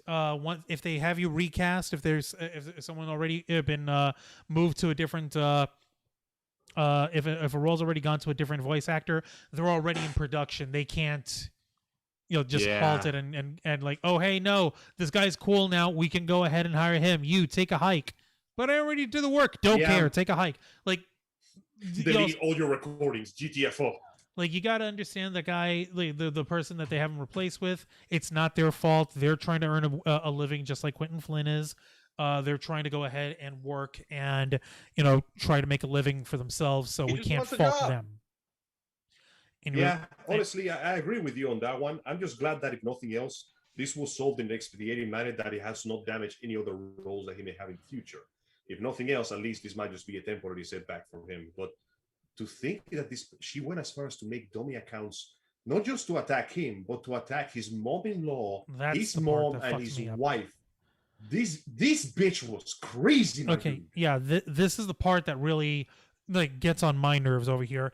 S2: if they have you recast, if someone already been moved to a different, if a role's already gone to a different voice actor, they're already in production. They can't, just halt it and like, oh, hey, no, this guy's cool now. We can go ahead and hire him. You take a hike. But I already did the work. Don't care. Take a hike. Like,
S4: delete all your recordings. GTFO.
S2: Like, you got to understand the guy, the person that they haven't replaced with. It's not their fault. They're trying to earn a living, just like Quinton Flynn is. they're trying to go ahead and work and try to make a living for themselves, so we can't fault them.
S4: Honestly, I agree with you on that one. I'm just glad that if nothing else, this was solved in an expediting manner, that it has not damaged any other roles that he may have in the future. If nothing else, at least this might just be a temporary setback for him. But to think that she went as far as to make dummy accounts, not just to attack him, but to attack his mom-in-law, his mom, and his wife. This bitch was crazy.
S2: Okay, dude. Yeah, this is the part that really gets on my nerves over here.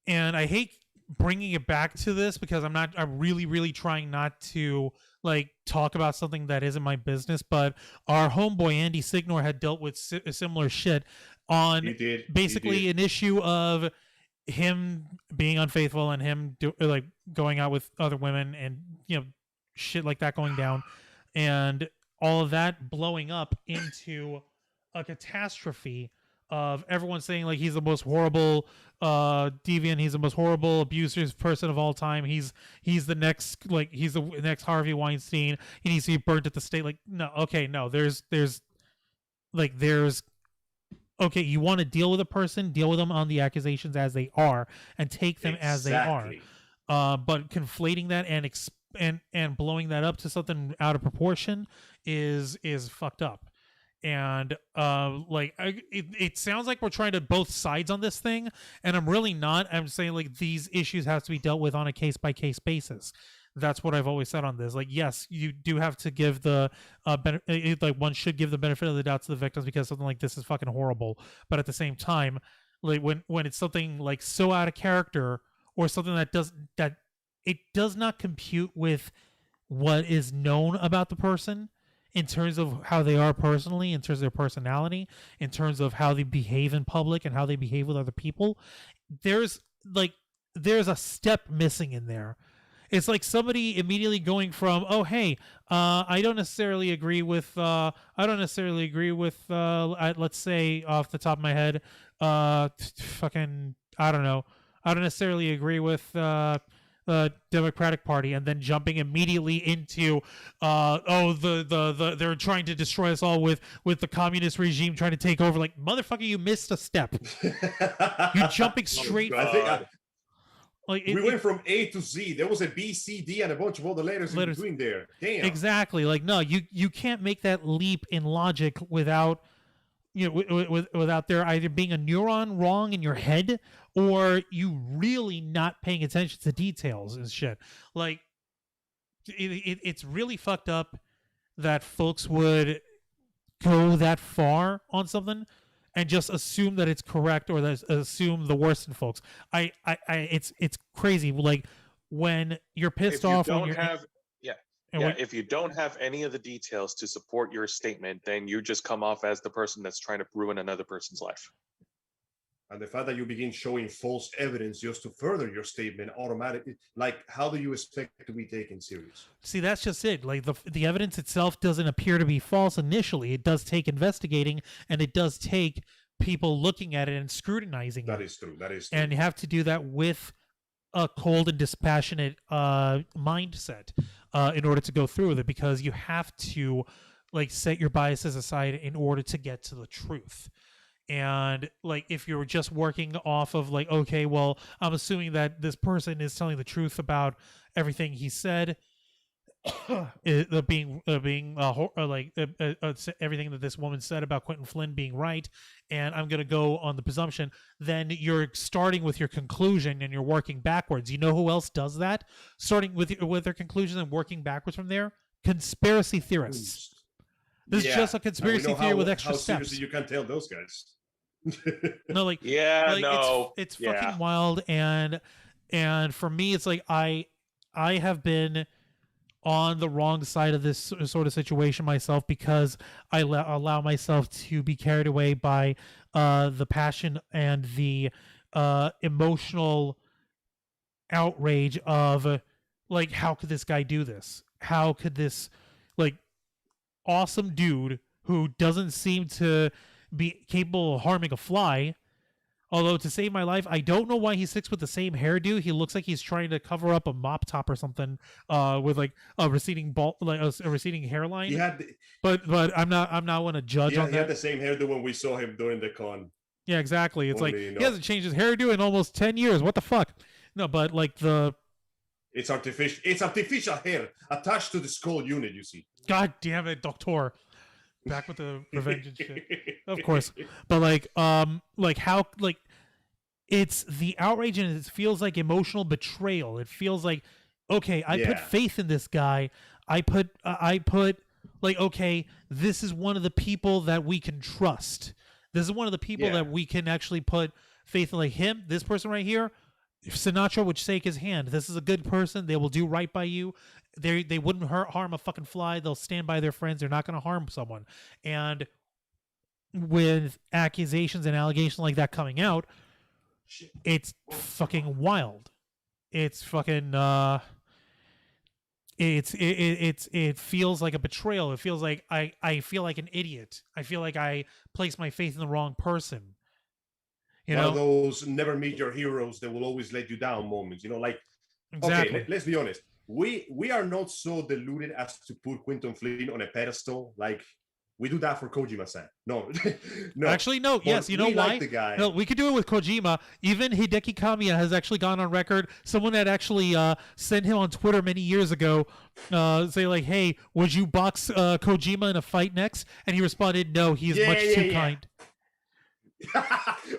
S2: And I hate bringing it back to this because I'm really, really trying not to talk about something that isn't my business. But our homeboy Andy Signor had dealt with similar shit on basically an issue of him being unfaithful and him going out with other women and shit like that going down, and all of that blowing up into a catastrophe of everyone saying he's the most horrible deviant, he's the most horrible abusive person of all time, he's the next he's the next Harvey Weinstein, he needs to be burnt at the stake. There's okay, you want to deal with a person, deal with them on the accusations as they are and take them as they are, but conflating that and blowing that up to something out of proportion is fucked up. And it sounds like we're trying to both sides on this thing, and I'm really not. I'm saying these issues have to be dealt with on a case-by-case basis. That's what I've always said on this. Yes, you do have to give the one should give the benefit of the doubt to the victims because something like this is fucking horrible. But at the same time, when it's something so out of character or something that does not compute with what is known about the person in terms of how they are personally, in terms of their personality, in terms of how they behave in public and how they behave with other people, there's a step missing in there. It's like somebody immediately going from, oh, hey, I don't necessarily agree with, let's say off the top of my head, I don't know. I don't necessarily agree with the Democratic Party, and then jumping immediately into, they're trying to destroy us all with the communist regime trying to take over. Motherfucker, you missed a step. You're jumping straight.
S4: We went from A to Z. There was a B, C, D, and a bunch of other letters in between there. Damn.
S2: Exactly. No, you can't make that leap in logic without without there either being a neuron wrong in your head or you really not paying attention to details and shit. It's really fucked up that folks would go that far on something and just assume that it's correct or assume the worst in folks. It's crazy. When you're pissed off,
S5: if you don't have any of the details to support your statement, then you just come off as the person that's trying to ruin another person's life.
S4: And the fact that you begin showing false evidence just to further your statement automatically, how do you expect to be taken serious?
S2: See, that's just it. The evidence itself doesn't appear to be false initially. It does take investigating, and it does take people looking at it and scrutinizing it.
S4: That is true.
S2: And you have to do that with a cold and dispassionate mindset in order to go through with it, because you have to set your biases aside in order to get to the truth. And if you're just working off of okay, well, I'm assuming that this person is telling the truth about everything he said, everything that this woman said about Quinton Flynn being right, and I'm going to go on the presumption, then you're starting with your conclusion and you're working backwards. You know who else does that? Starting with their conclusion and working backwards from there? Conspiracy theorists. This is just a conspiracy theory with extra steps.
S4: Seriously you can't tell those guys.
S2: No, it's fucking wild. And for me, it's I have been on the wrong side of this sort of situation myself, because I allow myself to be carried away by the passion and the emotional outrage of how could this guy do this? How could this awesome dude who doesn't seem to be capable of harming a fly, Although to save my life, I don't know why he sticks with the same hairdo. He looks like he's trying to cover up a mop top or something, with like a receding a receding hairline.
S4: He had,
S2: but I'm not one to judge on that.
S4: He had the same hairdo when we saw him during the con.
S2: Yeah, exactly. It's like he hasn't changed his hairdo in almost 10 years. What the fuck? No, but like
S4: it's artificial. It's artificial hair attached to the skull unit. You see.
S2: God damn it, Doctor. Back with the revenge and shit. Of course. But like how it's the outrage, and it feels like emotional betrayal. It feels like, okay, I put faith in this guy. I put like, okay, this is one of the people that we can trust. This is one of the people that we can actually put faith in, like him, this person right here. Sinatra would shake his hand. This is a good person. They will do right by you. They wouldn't harm a fucking fly. They'll stand by their friends. They're not going to harm someone. And with accusations and allegations like that coming out, it's fucking wild. It's fucking it feels like a betrayal. It feels like I feel like an idiot. I feel like I placed my faith in the wrong person. You know,
S4: one of those never meet your heroes that will always let you down moments. You know, like
S2: exactly.
S4: Okay, let's be honest. We are not so deluded as to put Quinton Flynn on a pedestal. Like we do that for Kojima-san. No, no.
S2: Actually, no.
S4: But
S2: yes, you know why?
S4: Like the guy.
S2: No, we could do it with Kojima. Even Hideki Kamiya has actually gone on record. Someone had actually sent him on Twitter many years ago, say like, "Hey, would you box Kojima in a fight next?" And he responded, "No, he is much too kind."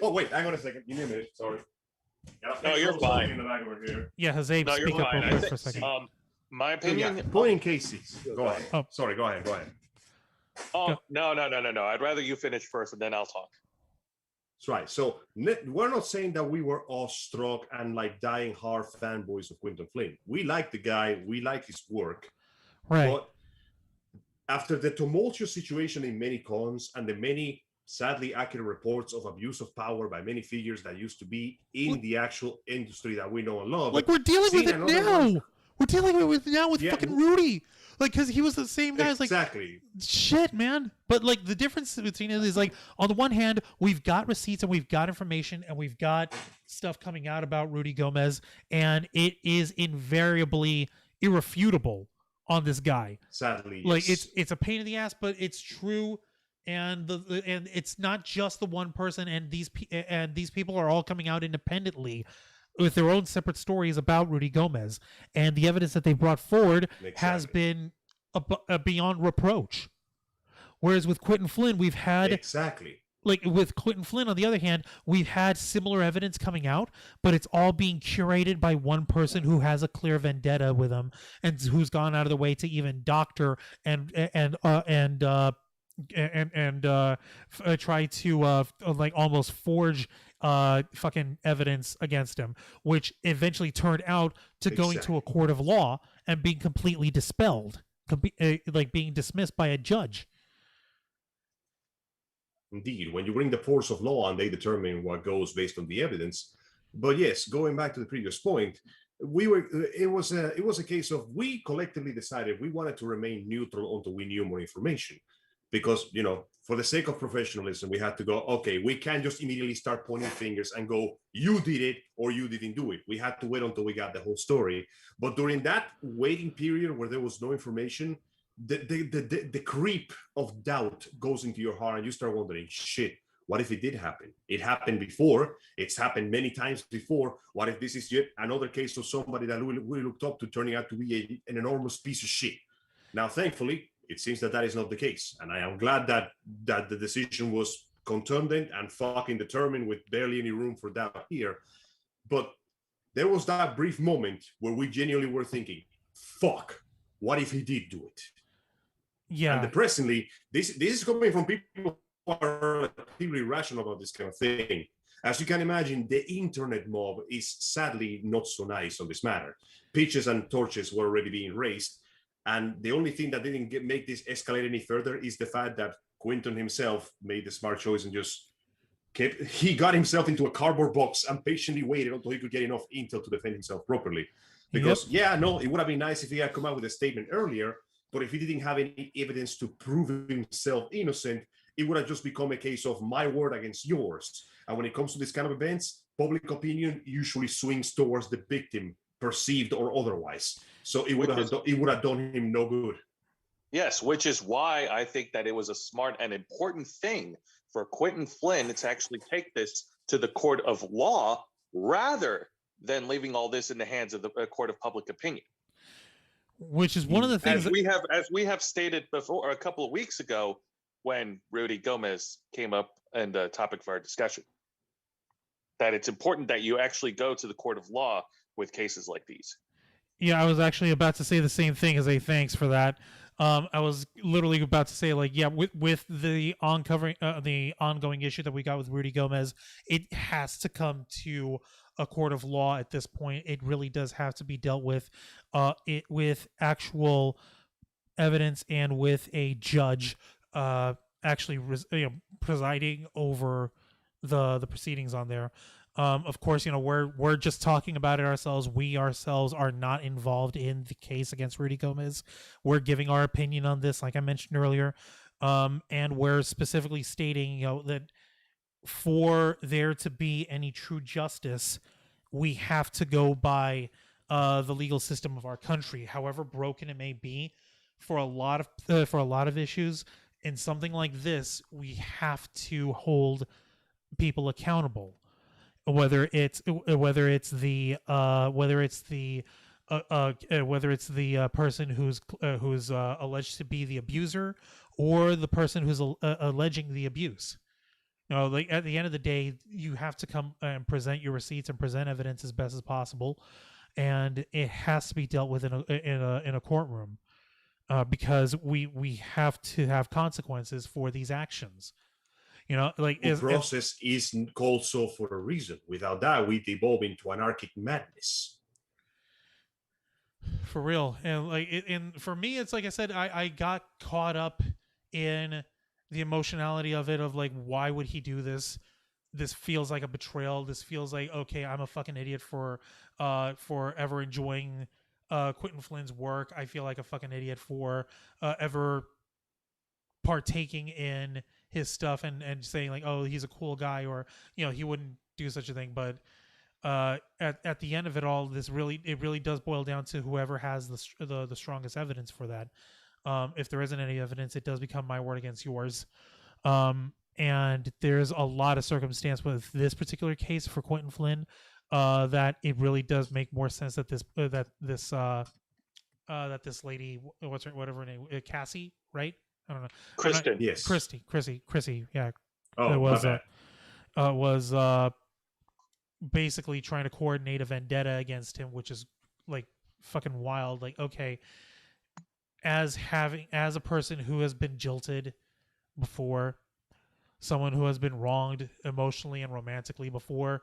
S4: Oh wait, hang on a second. Give me a minute. Sorry.
S5: No, you're fine.
S4: In the back over here.
S2: Yeah, Jose,
S5: No,
S2: speak
S5: you're
S2: up
S5: fine.
S2: real quick for a second.
S5: My opinion.
S4: Point in cases. Go ahead.
S2: Oh.
S4: Sorry. Go ahead.
S5: Oh no! I'd rather you finish first, and then I'll talk.
S4: That's right. So we're not saying that we were awestruck and like dying hard fanboys of Quinton Flynn. We like the guy. We like his work.
S2: Right.
S4: But after the tumultuous situation in many cons and the many sadly accurate reports of abuse of power by many figures that used to be in the actual industry that we know and love.
S2: Like we're dealing with it now. We're dealing with it now with fucking Rudy. Like, because he was the same guy.
S4: Exactly.
S2: Like, shit, man. But like the difference between it is like, on the one hand, we've got receipts and we've got information and we've got stuff coming out about Rudy Gomez, and it is invariably irrefutable on this guy.
S4: Sadly,
S2: like
S4: yes.
S2: it's a pain in the ass, but it's true. And and it's not just the one person, and these people are all coming out independently with their own separate stories about Rudy Gomez, and the evidence that they brought forward has been beyond reproach. Whereas with Quinton Flynn, we've had like with Quinton Flynn, on the other hand, we've had similar evidence coming out, but it's all being curated by one person who has a clear vendetta with him, and who's gone out of the way to even doctor and try to like almost forge fucking evidence against him, which eventually turned out to going to a court of law and being completely dispelled, like being dismissed by a judge.
S4: Indeed, when you bring the force of law and they determine what goes based on the evidence. But yes, going back to the previous point, it was a case of we collectively decided we wanted to remain neutral until we knew more information. Because, you know, for the sake of professionalism, we had to go, okay, we can't just immediately start pointing fingers and go, you did it or you didn't do it. We had to wait until we got the whole story. But during that waiting period where there was no information, the creep of doubt goes into your heart and you start wondering, shit, what if it did happen? It happened before. It's happened many times before. What if this is yet another case of somebody that we looked up to turning out to be an enormous piece of shit? Now, thankfully, it seems that is not the case. And I am glad that the decision was contundent and fucking determined with barely any room for doubt here. But there was that brief moment where we genuinely were thinking, fuck, what if he did do it?
S2: Yeah.
S4: And depressingly, this is coming from people who are relatively rational about this kind of thing. As you can imagine, the internet mob is sadly not so nice on this matter. Pitches and torches were already being raised. And the only thing that didn't make this escalate any further is the fact that Quentin himself made the smart choice and just he got himself into a cardboard box and patiently waited until he could get enough intel to defend himself properly. Because, it would have been nice if he had come out with a statement earlier, but if he didn't have any evidence to prove himself innocent, it would have just become a case of my word against yours. And when it comes to this kind of events, public opinion usually swings towards the victim, perceived or otherwise. So it would have done him no good.
S5: Yes, which is why I think that it was a smart and important thing for Quinton Flynn to actually take this to the court of law rather than leaving all this in the hands of the court of public opinion.
S2: Which is one of the things
S5: as we have stated before a couple of weeks ago when Rudy Gomez came up and the topic for our discussion, that it's important that you actually go to the court of law with cases like these.
S2: Yeah, I was actually about to say the same thing as a thanks for that. I was literally about to say, like, yeah, with the ongoing issue that we got with Rudy Gomez, it has to come to a court of law at this point. It really does have to be dealt with, with actual evidence and with a judge actually presiding over the proceedings on there. Of course, we're just talking about it ourselves. We ourselves are not involved in the case against Rudy Gomez. We're giving our opinion on this, like I mentioned earlier, and we're specifically stating, that for there to be any true justice, we have to go by the legal system of our country, however broken it may be. For a lot of issues, in something like this, we have to hold people accountable. Whether it's the person who's alleged to be the abuser, or the person who's alleging the abuse. Like at the end of the day, you have to come and present your receipts and present evidence as best as possible, and it has to be dealt with in a courtroom, because we have to have consequences for these actions.
S4: The process is called so for a reason. Without that, we devolve into anarchic madness.
S2: For real. And for me, it's like I said, I got caught up in the emotionality of it, of like, why would he do this? This feels like a betrayal. This feels like, okay, I'm a fucking idiot for ever enjoying Quinton Flynn's work. I feel like a fucking idiot for ever partaking in his stuff and saying like, oh, he's a cool guy, or he wouldn't do such a thing. But at the end of it all, it really does boil down to whoever has the strongest evidence for that. If there isn't any evidence, it does become my word against yours. And there's a lot of circumstance with this particular case for Quinton Flynn that it really does make more sense that this lady, whatever her name, Cassie, right? I don't know.
S5: Kristen.
S4: Yes.
S2: Chrissy. Yeah.
S4: Oh,
S2: it was basically trying to coordinate a vendetta against him, which is like fucking wild. Like, okay, as a person who has been jilted before, someone who has been wronged emotionally and romantically before,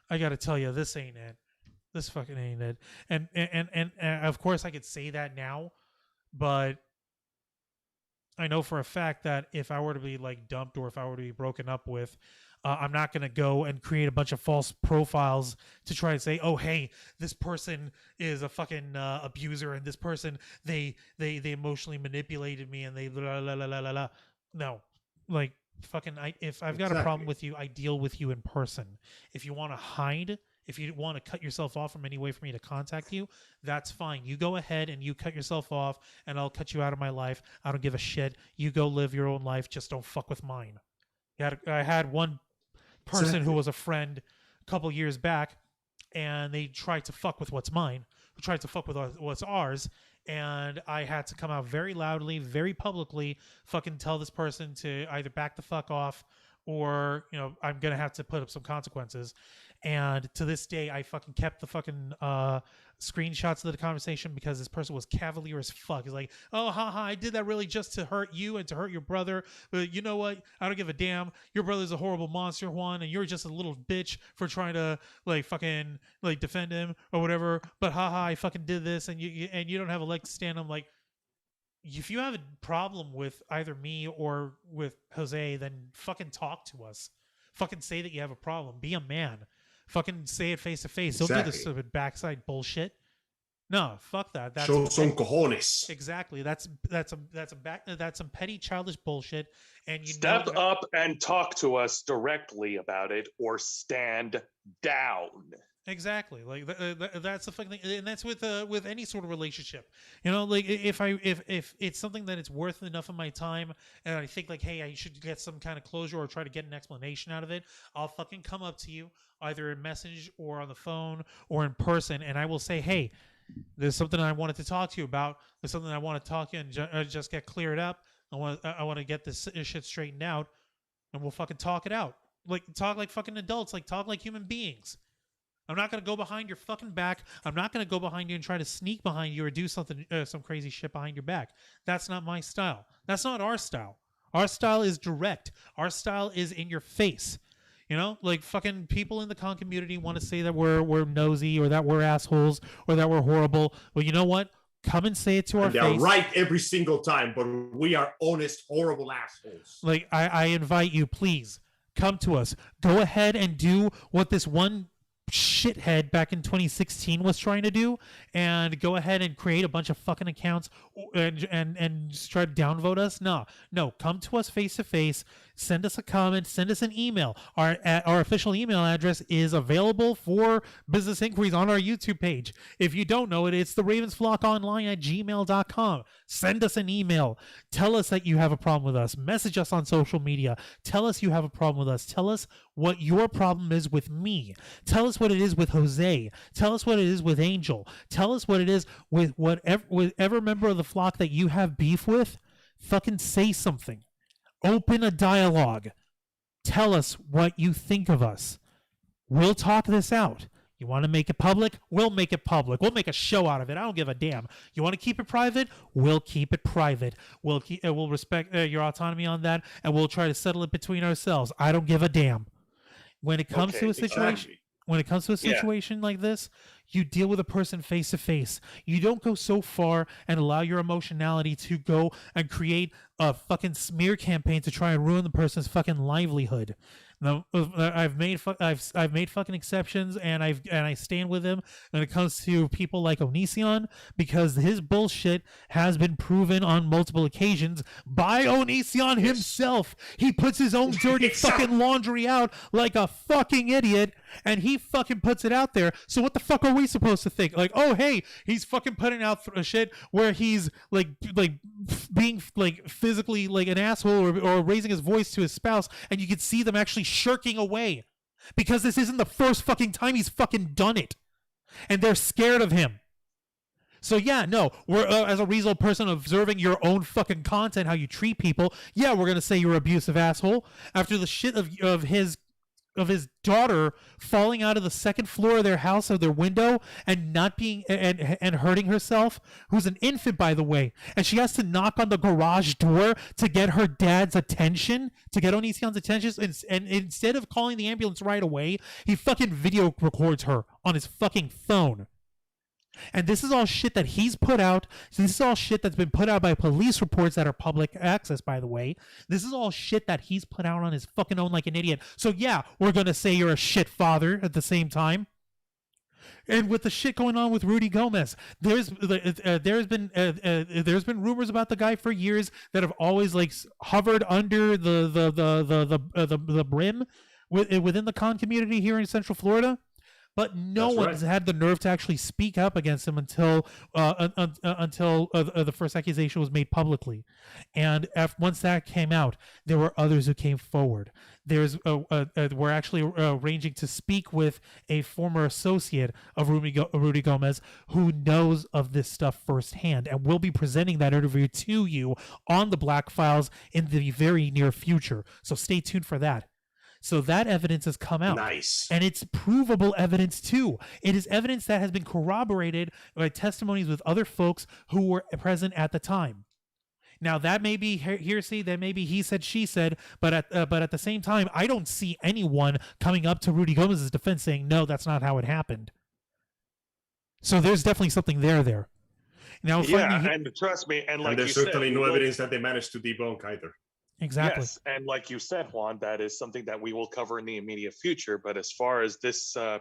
S2: I got to tell you, this ain't it. This fucking ain't it. And of course I could say that now, but I know for a fact that if I were to be like dumped, or if I were to be broken up with, I'm not going to go and create a bunch of false profiles to try and say, oh, hey, this person is a fucking abuser, and this person, they emotionally manipulated me, and they la la la la la la. No, like fucking, if I've got a problem with you, I deal with you in person. If you want to hide, if you want to cut yourself off from any way for me to contact you, that's fine. You go ahead and you cut yourself off, and I'll cut you out of my life. I don't give a shit. You go live your own life. Just don't fuck with mine. I had one person who was a friend a couple years back, and they tried to fuck with what's mine, who tried to fuck with what's ours, and I had to come out very loudly, very publicly, fucking tell this person to either back the fuck off, or I'm gonna have to put up some consequences. And to this day, I fucking kept the fucking screenshots of the conversation, because this person was cavalier as fuck. He's like, oh, haha, I did that really just to hurt you and to hurt your brother. But you know what? I don't give a damn. Your brother's a horrible monster, Juan, and you're just a little bitch for trying to like fucking like defend him or whatever. But haha, I fucking did this, and you don't have a leg to stand on. Like, if you have a problem with either me or with Jose, then fucking talk to us. Fucking say that you have a problem. Be a man. Fucking say it face to face. Don't do this stupid backside bullshit. No, fuck that. That's
S4: Show some cojones.
S2: Exactly. That's some petty childish bullshit. And you
S5: Step
S2: know
S5: up and talk to us directly about it, or stand down.
S2: Exactly. Like that's the fucking thing, and that's with any sort of relationship. You know, like if it's something that it's worth enough of my time, and I think like, hey, I should get some kind of closure or try to get an explanation out of it, I'll fucking come up to you either in message or on the phone or in person, and I will say, hey, there's something I wanted to talk to you about. There's something I want to talk to you and just get cleared up. I want to get this shit straightened out, and we'll fucking talk it out. Like talk like fucking adults. Like talk like human beings. I'm not going to go behind your fucking back. I'm not going to go behind you and try to sneak behind you or do something, some crazy shit behind your back. That's not my style. That's not our style. Our style is direct. Our style is in your face. You know, like fucking people in the con community want to say that we're nosy or that we're assholes or that we're horrible. Well, you know what? Come and say it to our face.
S4: They're right every single time, but we are honest, horrible assholes.
S2: Like, I invite you, please, come to us. Go ahead and do what this one shithead back in 2016 was trying to do, and go ahead and create a bunch of fucking accounts and just try to downvote us. No, come to us face to face. Send us a comment. Send us an email. Our official email address is available for business inquiries on our YouTube page. If you don't know it, it's theravensflockonline@gmail.com. Send us an email. Tell us that you have a problem with us. Message us on social media. Tell us you have a problem with us. Tell us what your problem is with me. Tell us what it is with Jose. Tell us what it is with Angel. Tell us what it is with whatever member of the flock that you have beef with. Fucking say something. Open a dialogue. Tell us what you think of us. We'll talk this out. You want to make it public? We'll make it public. We'll make a show out of it. I don't give a damn. You want to keep it private? We'll keep it private. We'll respect your autonomy on that, and we'll try to settle it between ourselves. I don't give a damn. When it comes to a situation, like this, you deal with a person face to face. You don't go so far and allow your emotionality to go and create a fucking smear campaign to try and ruin the person's fucking livelihood. Now, I've made fucking exceptions, and I stand with him when it comes to people like Onision, because his bullshit has been proven on multiple occasions by Onision himself. He puts his own dirty fucking laundry out like a fucking idiot, and he fucking puts it out there. So what the fuck are we supposed to think? Like, oh hey, he's fucking putting out shit where he's like being like physically like an asshole or raising his voice to his spouse, and you can see them actually shirking away because this isn't the first fucking time he's fucking done it, and they're scared of him. So yeah, no, we're as a reasonable person observing your own fucking content, how you treat people. Yeah, we're gonna say you're an abusive asshole after the shit of his daughter falling out of the second floor of their house of their window and not being and hurting herself, who's an infant, by the way, and she has to knock on the garage door to get her dad's attention, to get Onision's attention, and instead of calling the ambulance right away, he fucking video records her on his fucking phone. And this is all shit that he's put out. So this is all shit that's been put out by police reports that are public access, by the way. This is all shit that he's put out on his fucking own like an idiot. So yeah, we're going to say you're a shit father at the same time. And with the shit going on with Rudy Gomez, there's been rumors about the guy for years that have always like hovered under the brim within the con community here in Central Florida. But no one's had the nerve to actually speak up against him until the first accusation was made publicly. And once that came out, there were others who came forward. We're actually arranging to speak with a former associate of Rudy Gomez who knows of this stuff firsthand, and we'll be presenting that interview to you on the Black Files in the very near future. So stay tuned for that. So that evidence has come out.
S4: Nice.
S2: And it's provable evidence too. It is evidence that has been corroborated by testimonies with other folks who were present at the time. Now that may be hearsay, that may be he said, she said, but at the same time, I don't see anyone coming up to Rudy Gomez's defense saying, no, that's not how it happened. So there's definitely something there. Now,
S5: yeah, and trust me, and like
S4: there's certainly no evidence that they managed to debunk either.
S2: Exactly.
S5: Yes, and like you said, Juan, that is something that we will cover in the immediate future. But as far as this as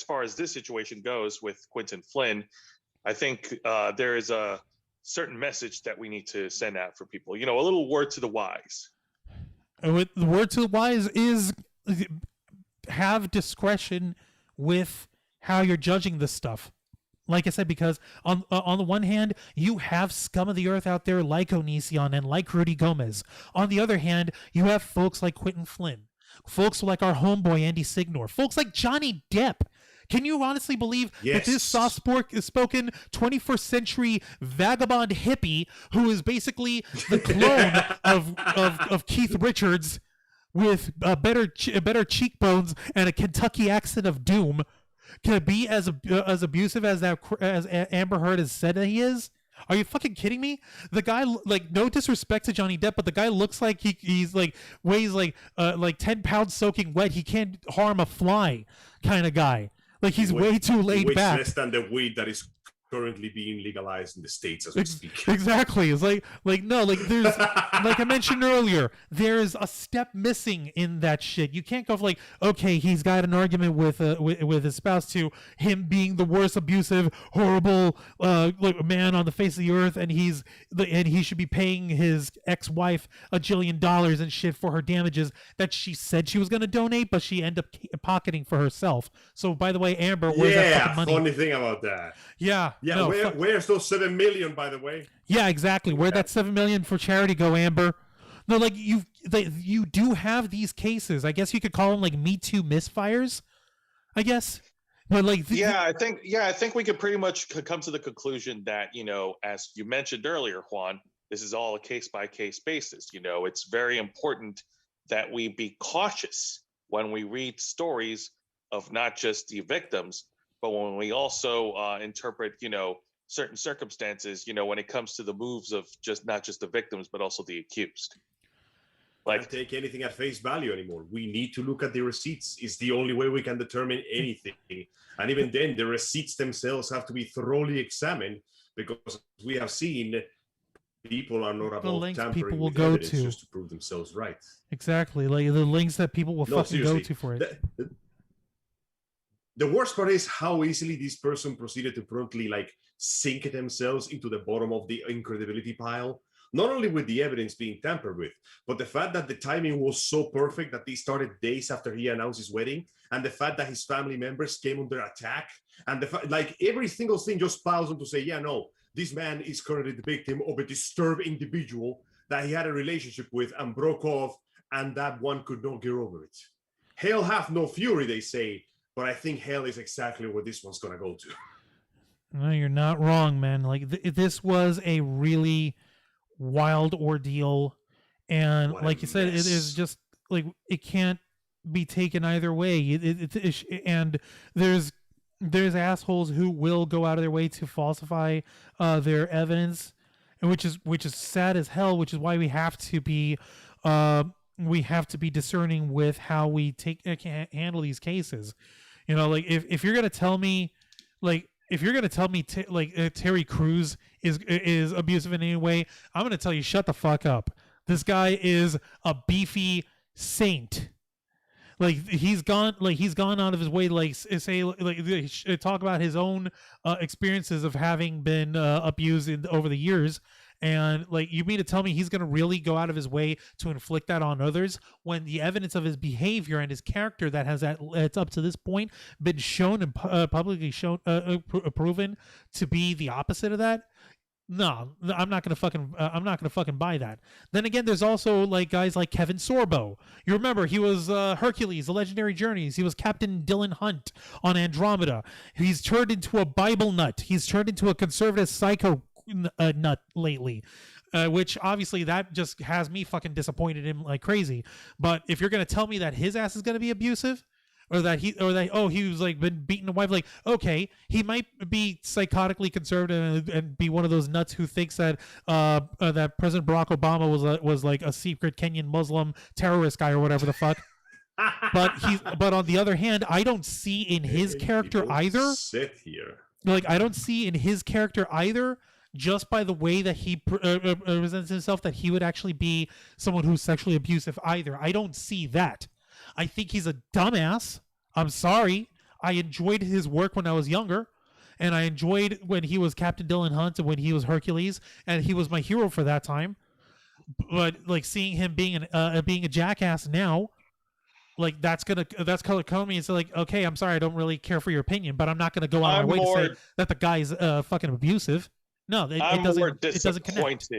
S5: far as this situation goes with Quinton Flynn, I think there is a certain message that we need to send out for people. You know, a little word to the wise.
S2: The word to the wise is have discretion with how you're judging this stuff. Like I said, because on the one hand, you have scum of the earth out there like Onision and like Rudy Gomez. On the other hand, you have folks like Quinton Flynn, folks like our homeboy Andy Signor, folks like Johnny Depp. Can you honestly believe that this soft-spoken 21st century vagabond hippie who is basically the clone of Keith Richards with better cheekbones and a Kentucky accent of doom can be as abusive as Amber Heard has said that he is? Are you fucking kidding me? The guy, like, no disrespect to Johnny Depp, but the guy looks like he's like weighs like 10 pounds soaking wet. He can't harm a fly, kind of guy. Like, he's way too laid back.
S4: Less than the weed that is currently being legalized in the States as we speak.
S2: Exactly. It's like no, like there's like I mentioned earlier, there's a step missing in that shit. You can't go for like, okay, he's got an argument with his spouse to him being the worst abusive, horrible like man on the face of the earth, and he should be paying his ex-wife $1 jillion and shit for her damages that she said she was going to donate, but she ended up pocketing for herself. So by the way, Amber, where's that fucking money?
S4: Funny thing about that.
S2: Yeah.
S4: Yeah,
S2: no,
S4: where's those 7 million, by the way?
S2: Yeah, exactly. Where'd that 7 million for charity go, Amber? No, like you do have these cases. I guess you could call them like Me Too misfires. I guess, but like
S5: I think we could pretty much come to the conclusion that, you know, as you mentioned earlier, Juan, this is all a case by case basis. You know, it's very important that we be cautious when we read stories of not just the victims, but when we also interpret, you know, certain circumstances, you know, when it comes to the moves of not just the victims, but also the accused.
S4: Like, can't take anything at face value anymore. We need to look at the receipts. It's the only way we can determine anything. And even then, the receipts themselves have to be thoroughly examined, because we have seen people are not above tampering with evidence just to prove themselves right.
S2: Exactly, like the links that people will fucking go to for it.
S4: The worst part is how easily this person proceeded to promptly like sink themselves into the bottom of the incredibility pile. Not only with the evidence being tampered with, but the fact that the timing was so perfect that they started days after he announced his wedding, and the fact that his family members came under attack, and the fact, like, every single thing just piles on to say, yeah, no, this man is currently the victim of a disturbed individual that he had a relationship with and broke off, and that one could not get over it. Hell hath no fury, they say. But I think hell is exactly where this one's going to go to.
S2: No, you're not wrong, man. Like, this was a really wild ordeal. And like you said, it is just, like, it can't be taken either way. And there's assholes who will go out of their way to falsify their evidence, and which is sad as hell, which is why we have to be discerning with how we handle these cases. You know, like if you're gonna tell me, Terry Crews is abusive in any way, I'm gonna tell you, shut the fuck up. This guy is a beefy saint. Like, he's gone out of his way, like, say, like, talk about his own experiences of having been abused over the years. And, like, you mean to tell me he's going to really go out of his way to inflict that on others when the evidence of his behavior and his character that has it's up to this point been shown and publicly shown proven to be the opposite of that? No, I'm not gonna fucking buy that. Then again, there's also like guys like Kevin Sorbo. You remember he was Hercules, The Legendary Journeys. He was Captain Dylan Hunt on Andromeda. He's turned into a Bible nut. He's turned into a conservative psycho nut lately, which obviously that just has me fucking disappointed in him like crazy. But if you're gonna tell me that his ass is gonna be abusive, or that he was like been beating a wife, like, okay, he might be psychotically conservative and be one of those nuts who thinks that that President Barack Obama was like a secret Kenyan Muslim terrorist guy or whatever the fuck. But on the other hand, I don't see in his character either.
S4: Sit here.
S2: Like, I don't see in his character either just by the way that he presents himself, that he would actually be someone who's sexually abusive either. I don't see that. I think he's a dumbass. I'm sorry. I enjoyed his work when I was younger, and I enjoyed when he was Captain Dylan Hunt and when he was Hercules, and he was my hero for that time. But like seeing him being a jackass now, like that's color code me. It's like, okay, I'm sorry, I don't really care for your opinion, but I'm not gonna go out of my way to say that the guy's fucking abusive. No, it doesn't connect.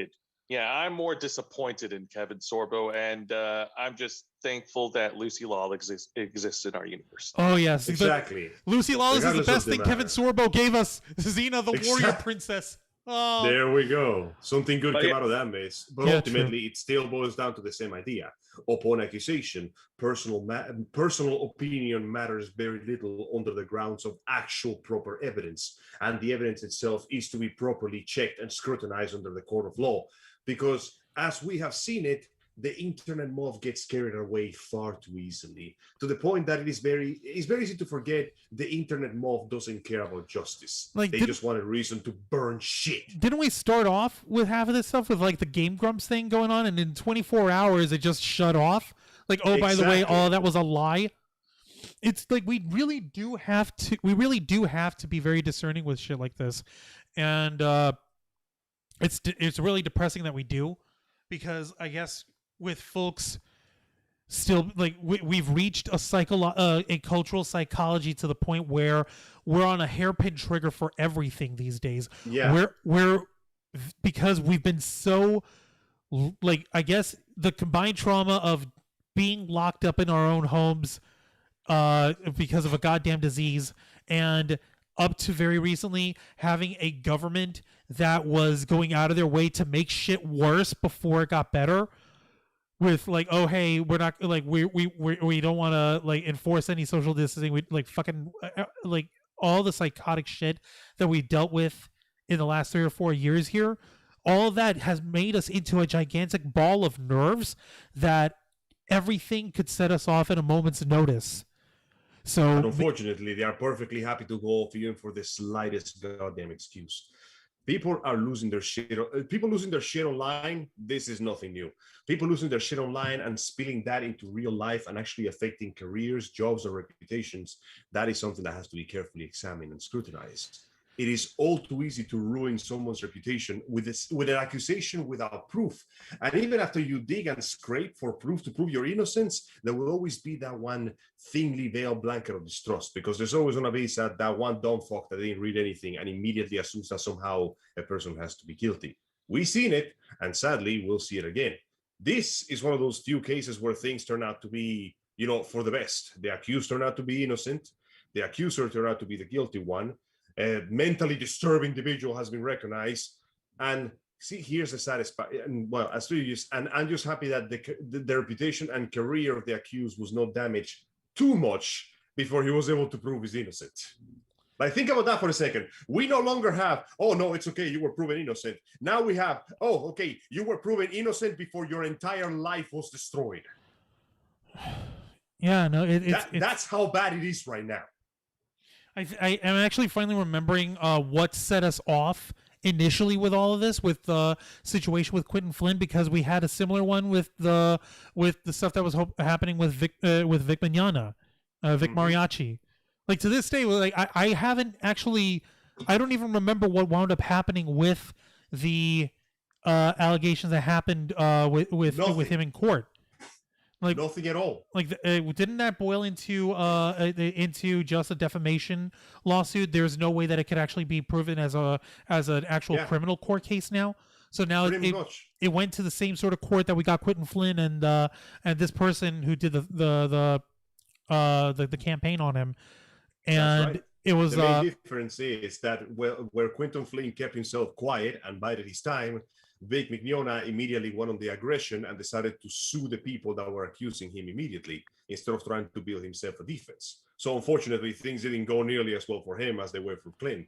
S5: Yeah, I'm more disappointed in Kevin Sorbo, and I'm just thankful that Lucy Law exists in our universe.
S2: Oh yes,
S4: exactly.
S2: Lucy Lawless is the best thing Kevin Sorbo gave us. Xena, the warrior princess. Oh.
S4: There we go. Something good came out of that, mace. But
S2: Yeah,
S4: ultimately,
S2: true.
S4: it still boils down to the same idea. Upon accusation, personal opinion matters very little under the grounds of actual proper evidence. And the evidence itself is to be properly checked and scrutinized under the court of law. Because as we have seen it, the internet mob gets carried away far too easily, to the point that it's very easy to forget the internet mob doesn't care about justice. Like, they just want a reason to burn shit.
S2: Didn't we start off with half of this stuff with like the Game Grumps thing going on, and in 24 hours it just shut off? Like, oh, by the way, that was a lie. It's like we really do have to be very discerning with shit like this, and it's really depressing that we do, because I guess with folks still like we've reached a cultural psychology to the point where we're on a hairpin trigger for everything these days.
S4: Yeah,
S2: we're because we've been so, like, I guess the combined trauma of being locked up in our own homes because of a goddamn disease, and up to very recently having a government that was going out of their way to make shit worse before it got better, with like, oh hey, we're not like we don't want to like enforce any social distancing, we like fucking like all the psychotic shit that we dealt with in the last 3 or 4 years here. All of that has made us into a gigantic ball of nerves that everything could set us off at a moment's notice. So,
S4: and unfortunately, they are perfectly happy to go off even for the slightest goddamn excuse. People are losing their shit. People losing their shit online. This is nothing new. People losing their shit online and spilling that into real life and actually affecting careers, jobs, or reputations. That is something that has to be carefully examined and scrutinized. It is all too easy to ruin someone's reputation with an accusation without proof. And even after you dig and scrape for proof to prove your innocence, there will always be that one thinly veiled blanket of distrust, because there's always going to be that one dumb fuck that didn't read anything and immediately assumes that somehow a person has to be guilty. We've seen it, and sadly, we'll see it again. This is one of those few cases where things turn out to be, for the best. The accused turned out to be innocent. The accuser turned out to be the guilty one. A mentally disturbed individual has been recognized, and see, here's the saddest part. And well, as previous, and I'm just happy that the reputation and career of the accused was not damaged too much before he was able to prove he's innocent. Like, think about that for a second. We no longer have, oh no, it's okay, you were proven innocent. Now we have, oh, okay, you were proven innocent before your entire life was destroyed.
S2: Yeah, no,
S4: that's how bad it is right now.
S2: I am actually finally remembering what set us off initially with all of this, with the situation with Quinton Flynn, because we had a similar one with the stuff that was happening with Vick Mignogna, Vick Mariachi. Like, to this day, like I haven't actually, I don't even remember what wound up happening with the allegations that happened with him in court. Like,
S4: nothing at all.
S2: Like, didn't that boil into just a defamation lawsuit? There's no way that it could actually be proven as an actual criminal court case now. So now it went to the same sort of court that we got Quinton Flynn and this person who did the campaign on him, and right. It was
S4: the main difference is that where Quinton Flynn kept himself quiet and bided his time, Vick Mignogna immediately went on the aggression and decided to sue the people that were accusing him immediately, instead of trying to build himself a defense. So unfortunately, things didn't go nearly as well for him as they were for Clint.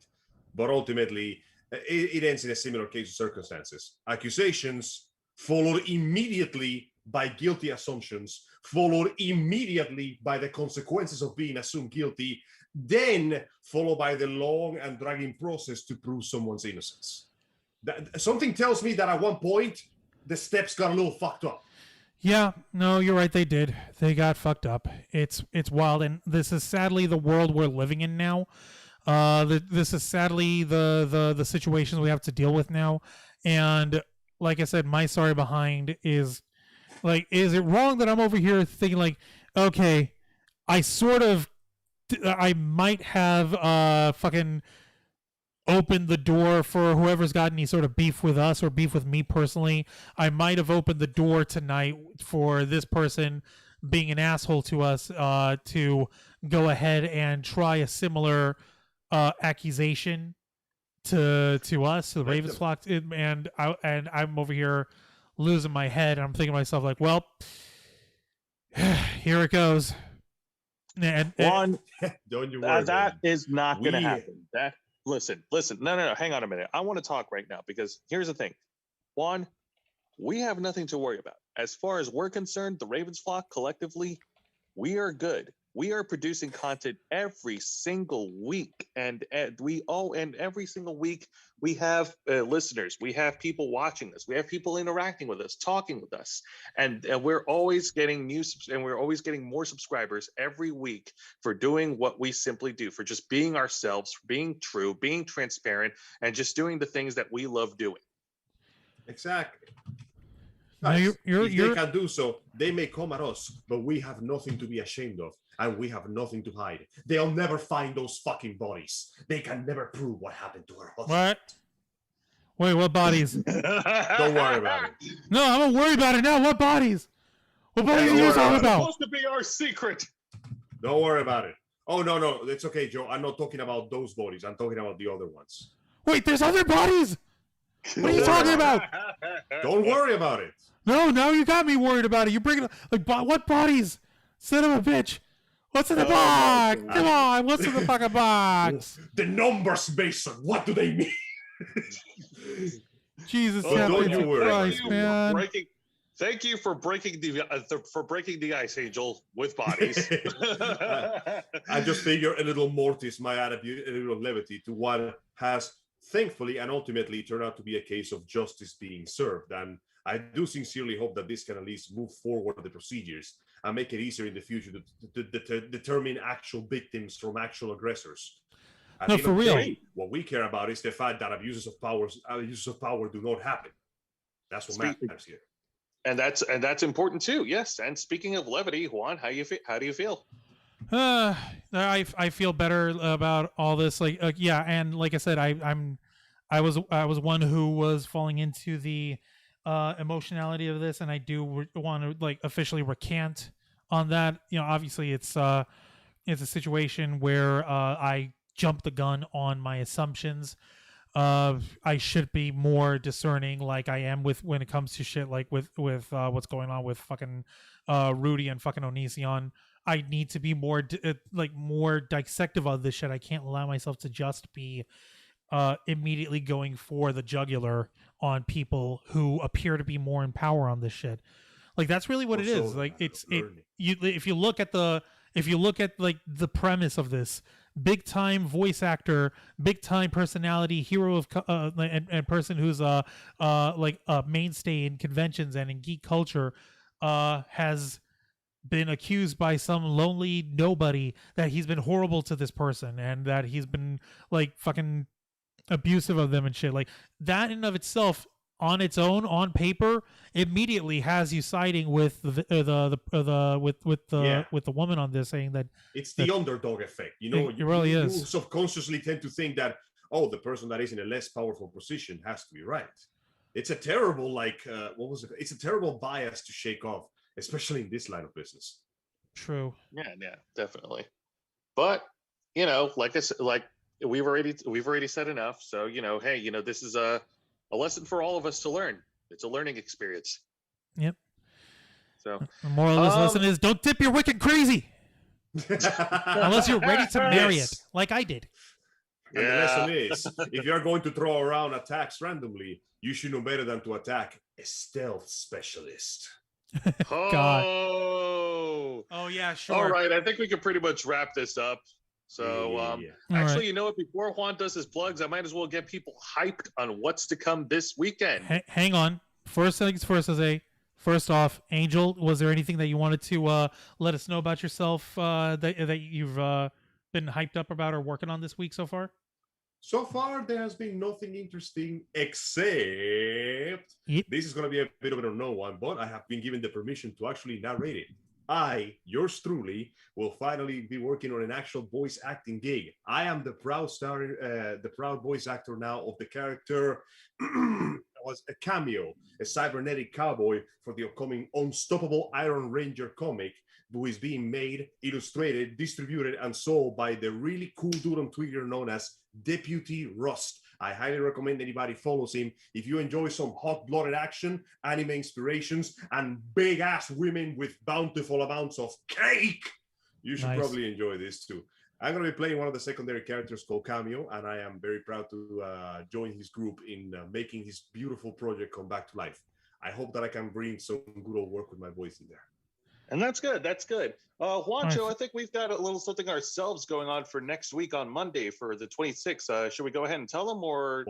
S4: But ultimately, it ends in a similar case of circumstances. Accusations followed immediately by guilty assumptions, followed immediately by the consequences of being assumed guilty, then followed by the long and dragging process to prove someone's innocence. Something tells me that at one point the steps got a little fucked up.
S2: Yeah, no, you're right. They did. They got fucked up. It's wild, and this is sadly the world we're living in now. This is sadly the situations we have to deal with now. And like I said, my sorry behind is like, is it wrong that I'm over here thinking like, okay, I might have fucking opened the door for whoever's got any sort of beef with us or beef with me personally. I might have opened the door tonight for this person being an asshole to us to go ahead and try a similar accusation to us, to the Ravens flock, and I'm over here losing my head, and I'm thinking to myself like, well, here it goes. And
S3: Juan,
S4: don't you worry.
S3: that is not going to happen. Listen. No. Hang on a minute. I want to talk right now because here's the thing. Juan, we have nothing to worry about. As far as we're concerned, the Ravens flock collectively, we are good. We are producing content every single week, and every single week we have listeners, we have people watching us, we have people interacting with us, talking with us, and we're always getting we're always getting more subscribers every week for doing what we simply do, for just being ourselves, for being true, being transparent, and just doing the things that we love doing.
S4: Exactly.
S2: No,
S4: If they can do so, they may come at us, but we have nothing to be ashamed of, and we have nothing to hide. They'll never find those fucking bodies. They can never prove what happened to her husband.
S2: What? Wait, what bodies?
S4: Don't worry about it.
S2: No, I'm not worried about it now. What bodies? What bodies are you talking about?
S3: It's supposed to be our secret.
S4: Don't worry about it. Oh, no, it's okay, Joe. I'm not talking about those bodies. I'm talking about the other ones.
S2: Wait, there's other bodies? What are you talking about?
S4: Don't worry about it.
S2: No, now you got me worried about it. You're bringing like what bodies? Son of a bitch. What's in the box? Come on, what's in the fucking box?
S4: The numbers, Mason. What do they mean?
S2: Jesus,
S4: don't you worry.
S2: Christ, man.
S3: Thank you for breaking the ice, Angel, with bodies.
S4: I just figure a little mortis might add a little levity to what has thankfully and ultimately turned out to be a case of justice being served. And I do sincerely hope that this can at least move forward the procedures and make it easier in the future to determine actual victims from actual aggressors.
S2: No, for real.
S4: What we care about is the fact that abuses of power do not happen. That's what matters here.
S3: And that's important too. Yes. And speaking of levity, Juan, how do you feel?
S2: I feel better about all this. Yeah, and like I said, I was one who was falling into the emotionality of this, and I do want to like officially recant on that. You know, obviously it's a situation where I jumped the gun on my assumptions. I should be more discerning, like I am when it comes to shit like with what's going on with fucking Rudy and fucking Onision. I need to be more dissective of this shit. I can't allow myself to just be immediately going for the jugular on people who appear to be more in power on this shit. Like that's really what it is. Like if you look at like the premise of this, big time voice actor, big time personality, hero of and person who's like a mainstay in conventions and in geek culture, has been accused by some lonely nobody that he's been horrible to this person and that he's been like fucking abusive of them and shit. Like that in and of itself, on its own, on paper, immediately has you siding with the woman on this, saying that
S4: it's the underdog effect. You know,
S2: it really is.
S4: You subconsciously tend to think that, oh, the person that is in a less powerful position has to be right. It's a terrible It's a terrible bias to shake off, especially in this line of business.
S2: True.
S3: Yeah, definitely. But you know, like I said, like we've already said enough. So you know, hey, you know, this is a lesson for all of us to learn. It's a learning experience.
S2: Yep.
S3: So
S2: the moral of this lesson is don't dip your wicked crazy unless you're ready to marry it, like I did.
S4: And the lesson is, if you're going to throw around attacks randomly, you should know better than to attack a stealth specialist.
S2: God.
S3: Oh
S2: yeah, sure.
S3: All right, I think we can pretty much wrap this up.
S5: So,
S2: All
S5: actually,
S2: right.
S5: you know what? Before Juan does his plugs, I might as well get people hyped on what's to come this weekend.
S2: Hang on. First things first, Jose. First off, Angel, was there anything that you wanted to let us know about yourself that you've been hyped up about or working on this week so far?
S4: So far, there has been nothing interesting except this is going to be a bit of an unknown one, but I have been given the permission to actually narrate it. I, yours truly, will finally be working on an actual voice acting gig. I am the proud voice actor now of the character was a cameo, a cybernetic cowboy for the upcoming Unstoppable Iron Ranger comic, who is being made, illustrated, distributed, and sold by the really cool dude on Twitter known as Deputy Rust. I highly recommend anybody follows him. If you enjoy some hot-blooded action, anime inspirations, and big-ass women with bountiful amounts of cake, you should probably enjoy this too. I'm going to be playing one of the secondary characters called Cameo, and I am very proud to join his group in making his beautiful project come back to life. I hope that I can bring some good old work with my voice in there.
S5: And that's good. That's good. Juancho, I think we've got a little something ourselves going on for next week on Monday for the 26th. Should we go ahead and tell them or?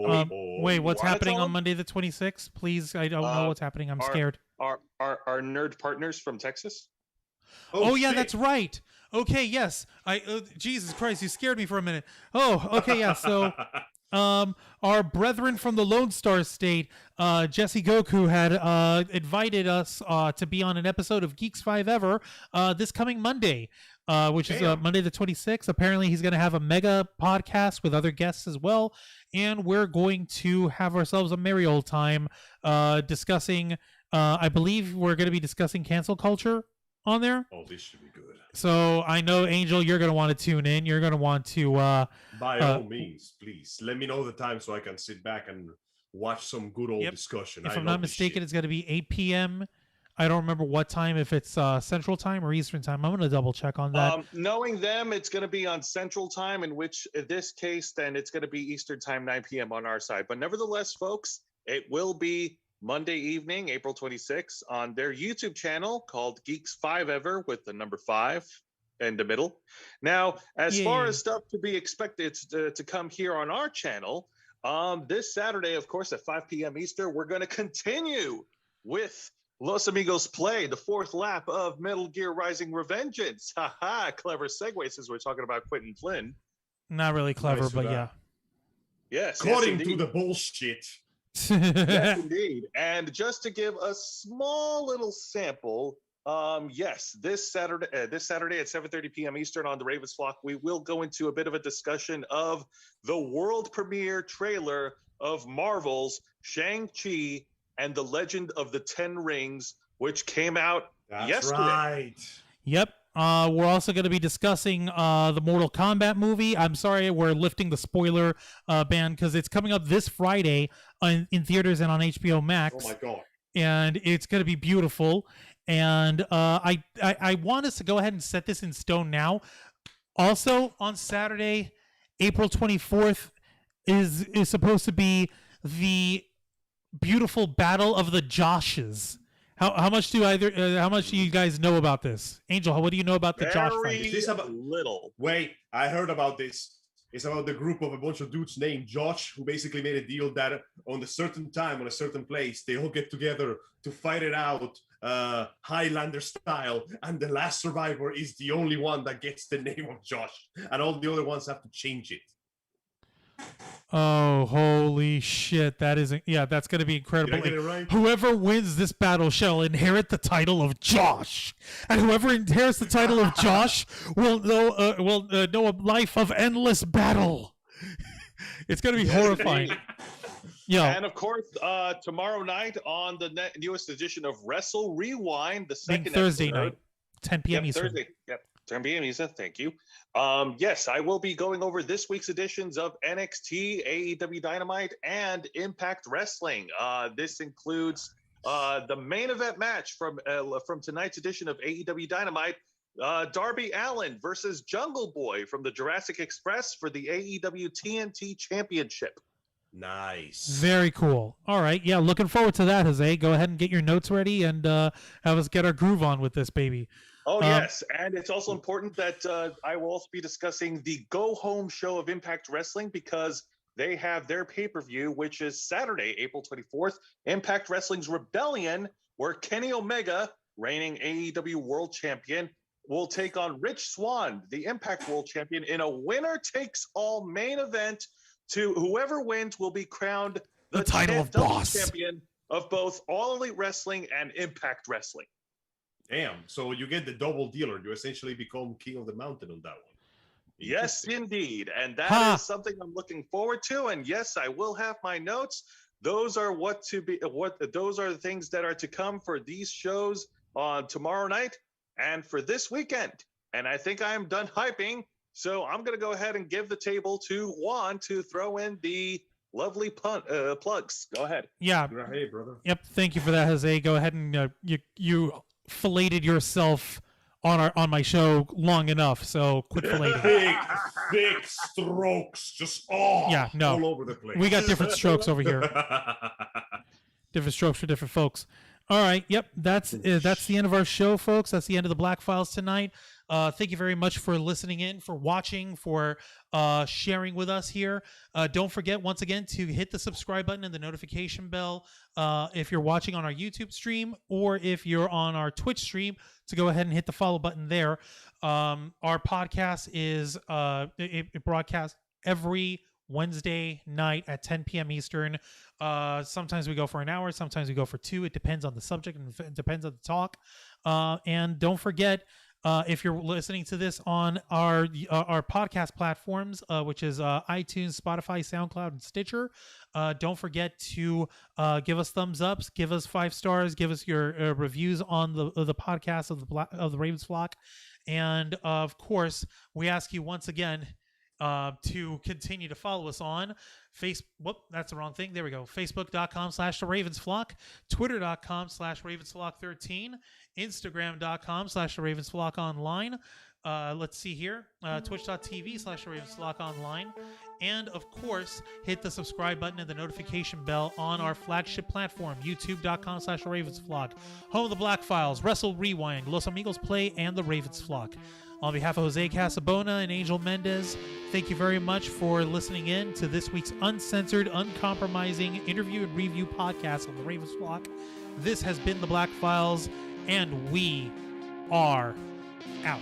S2: Wait, what's happening on Monday the 26th? Please, I don't know what's happening. I'm scared.
S5: Our nerd partners from Texas.
S2: Oh yeah, that's right. Okay, yes. Jesus Christ, you scared me for a minute. Oh, okay, yeah. So, our brethren from the Lone Star State, Jesse Goku, had invited us to be on an episode of Geeks 5 Ever this coming Monday, which is Monday the 26th. Apparently, he's going to have a mega podcast with other guests as well, and we're going to have ourselves a merry old time discussing. I believe we're going to be discussing cancel culture on there.
S4: Oh, this should be good.
S2: So I know, Angel, you're going to want to tune in. You're going to want to...
S4: By all means, please. Let me know the time so I can sit back and watch some good old discussion.
S2: If I'm not mistaken, it's going to be 8 p.m. I don't remember what time, if it's Central Time or Eastern Time. I'm going to double check on that.
S5: Knowing them, it's going to be on Central Time, in which, in this case, then it's going to be Eastern Time, 9 p.m. on our side. But nevertheless, folks, it will be Monday evening, April 26th, on their YouTube channel called Geeks 5 Ever, with the number 5 in the middle. Now, as far as stuff to be expected to come here on our channel, this Saturday, of course, at 5 p.m. Eastern, we're going to continue with Los Amigos Play, the 4th lap of Metal Gear Rising Revengeance. Haha, clever segue since we're talking about Quinton Flynn.
S2: Not really clever, but yeah.
S5: Yes,
S4: according to the bullshit.
S5: Yes, indeed. And just to give a small little sample, yes, this Saturday at 7:30 p.m. Eastern on the Ravens Flock, we will go into a bit of a discussion of the world premiere trailer of Marvel's Shang-Chi and the Legend of the Ten Rings, which came out yesterday.
S4: Right.
S2: Yep. We're also going to be discussing the Mortal Kombat movie. I'm sorry, we're lifting the spoiler ban because it's coming up this Friday in theaters and on HBO Max.
S4: Oh my god!
S2: And it's going to be beautiful. And I want us to go ahead and set this in stone now. Also, on Saturday, April 24th, is supposed to be the beautiful Battle of the Joshes. How much do you guys know about this? Angel, what do you know about the Josh fight?
S4: Is this about little? Wait, I heard about this. It's about the group of a bunch of dudes named Josh who basically made a deal that on a certain time, on a certain place, they all get together to fight it out Highlander style, and the last survivor is the only one that gets the name of Josh, and all the other ones have to change it.
S2: Oh, holy shit. That's going to be incredible.
S4: Did I get it right?
S2: Whoever wins this battle shall inherit the title of Josh. And whoever inherits the title of Josh will know a life of endless battle. It's going to be horrifying. Yeah.
S5: And of course, tomorrow night on the newest edition of Wrestle Rewind, the second
S2: Thursday
S5: episode,
S2: night, 10 p.m. Eastern.
S5: Thursday. Yep. 10 p.m. Eastern. Thank you. Yes, I will be going over this week's editions of NXT, AEW Dynamite, and Impact Wrestling. This includes the main event match from tonight's edition of AEW Dynamite, Darby Allin versus Jungle Boy from the Jurassic Express for the AEW TNT Championship.
S4: Nice.
S2: Very cool. All right. Yeah, looking forward to that, Jose. Go ahead and get your notes ready and have us get our groove on with this, baby.
S5: Oh, yes. And it's also important that I will also be discussing the Go Home show of Impact Wrestling because they have their pay-per-view, which is Saturday, April 24th, Impact Wrestling's Rebellion, where Kenny Omega, reigning AEW World Champion, will take on Rich Swann, the Impact World Champion, in a winner-takes-all main event. To whoever wins will be crowned
S2: the title of boss
S5: champion of both All Elite Wrestling and Impact Wrestling.
S4: Damn. So you get the double dealer. You essentially become king of the mountain on that one.
S5: Yes, indeed. And that is something I'm looking forward to. And yes, I will have my notes. Those are those are the things that are to come for these shows on tomorrow night and for this weekend. And I think I'm done hyping. So I'm going to go ahead and give the table to Juan to throw in the lovely plugs. Go ahead.
S2: Yeah.
S4: Hey, brother.
S2: Yep. Thank you for that, Jose. Go ahead and you filleted yourself on my show long enough, so quit filleting.
S4: Big strokes, just all over the place.
S2: We got different strokes over here. Different strokes for different folks. All right. Yep. That's the end of our show, folks. That's the end of the Black Files tonight. Thank you very much for listening in, for watching, for sharing with us here. Don't forget, once again, to hit the subscribe button and the notification bell if you're watching on our YouTube stream or if you're on our Twitch stream, to go ahead and hit the follow button there. Our podcast is it broadcasts every Wednesday night at 10 p.m. Eastern. Sometimes we go for an hour, sometimes we go for 2. It depends on the subject and it depends on the talk. And don't forget, if you're listening to this on our podcast platforms, which is iTunes, Spotify, SoundCloud, and Stitcher, don't forget to give us thumbs ups, give us 5 stars, give us your reviews on the podcast of the Ravens Flock, and of course, we ask you once again to continue to follow us on that's the wrong thing. There we go. Facebook.com/The Ravens Flock, Twitter.com/Ravens Flock 13, Instagram.com/The Ravens Flock online. Let's see here. Twitch.tv/The Ravens Flock online. And of course, hit the subscribe button and the notification bell on our flagship platform, YouTube.com/The Ravens Flock, home of the Black Files, Wrestle Rewind, Los Amigos Play, and The Ravens Flock. On behalf of Jose Casabona and Angel Mendez, thank you very much for listening in to this week's uncensored, uncompromising interview and review podcast on the Ravens Flock. This has been the Black Files, and we are out.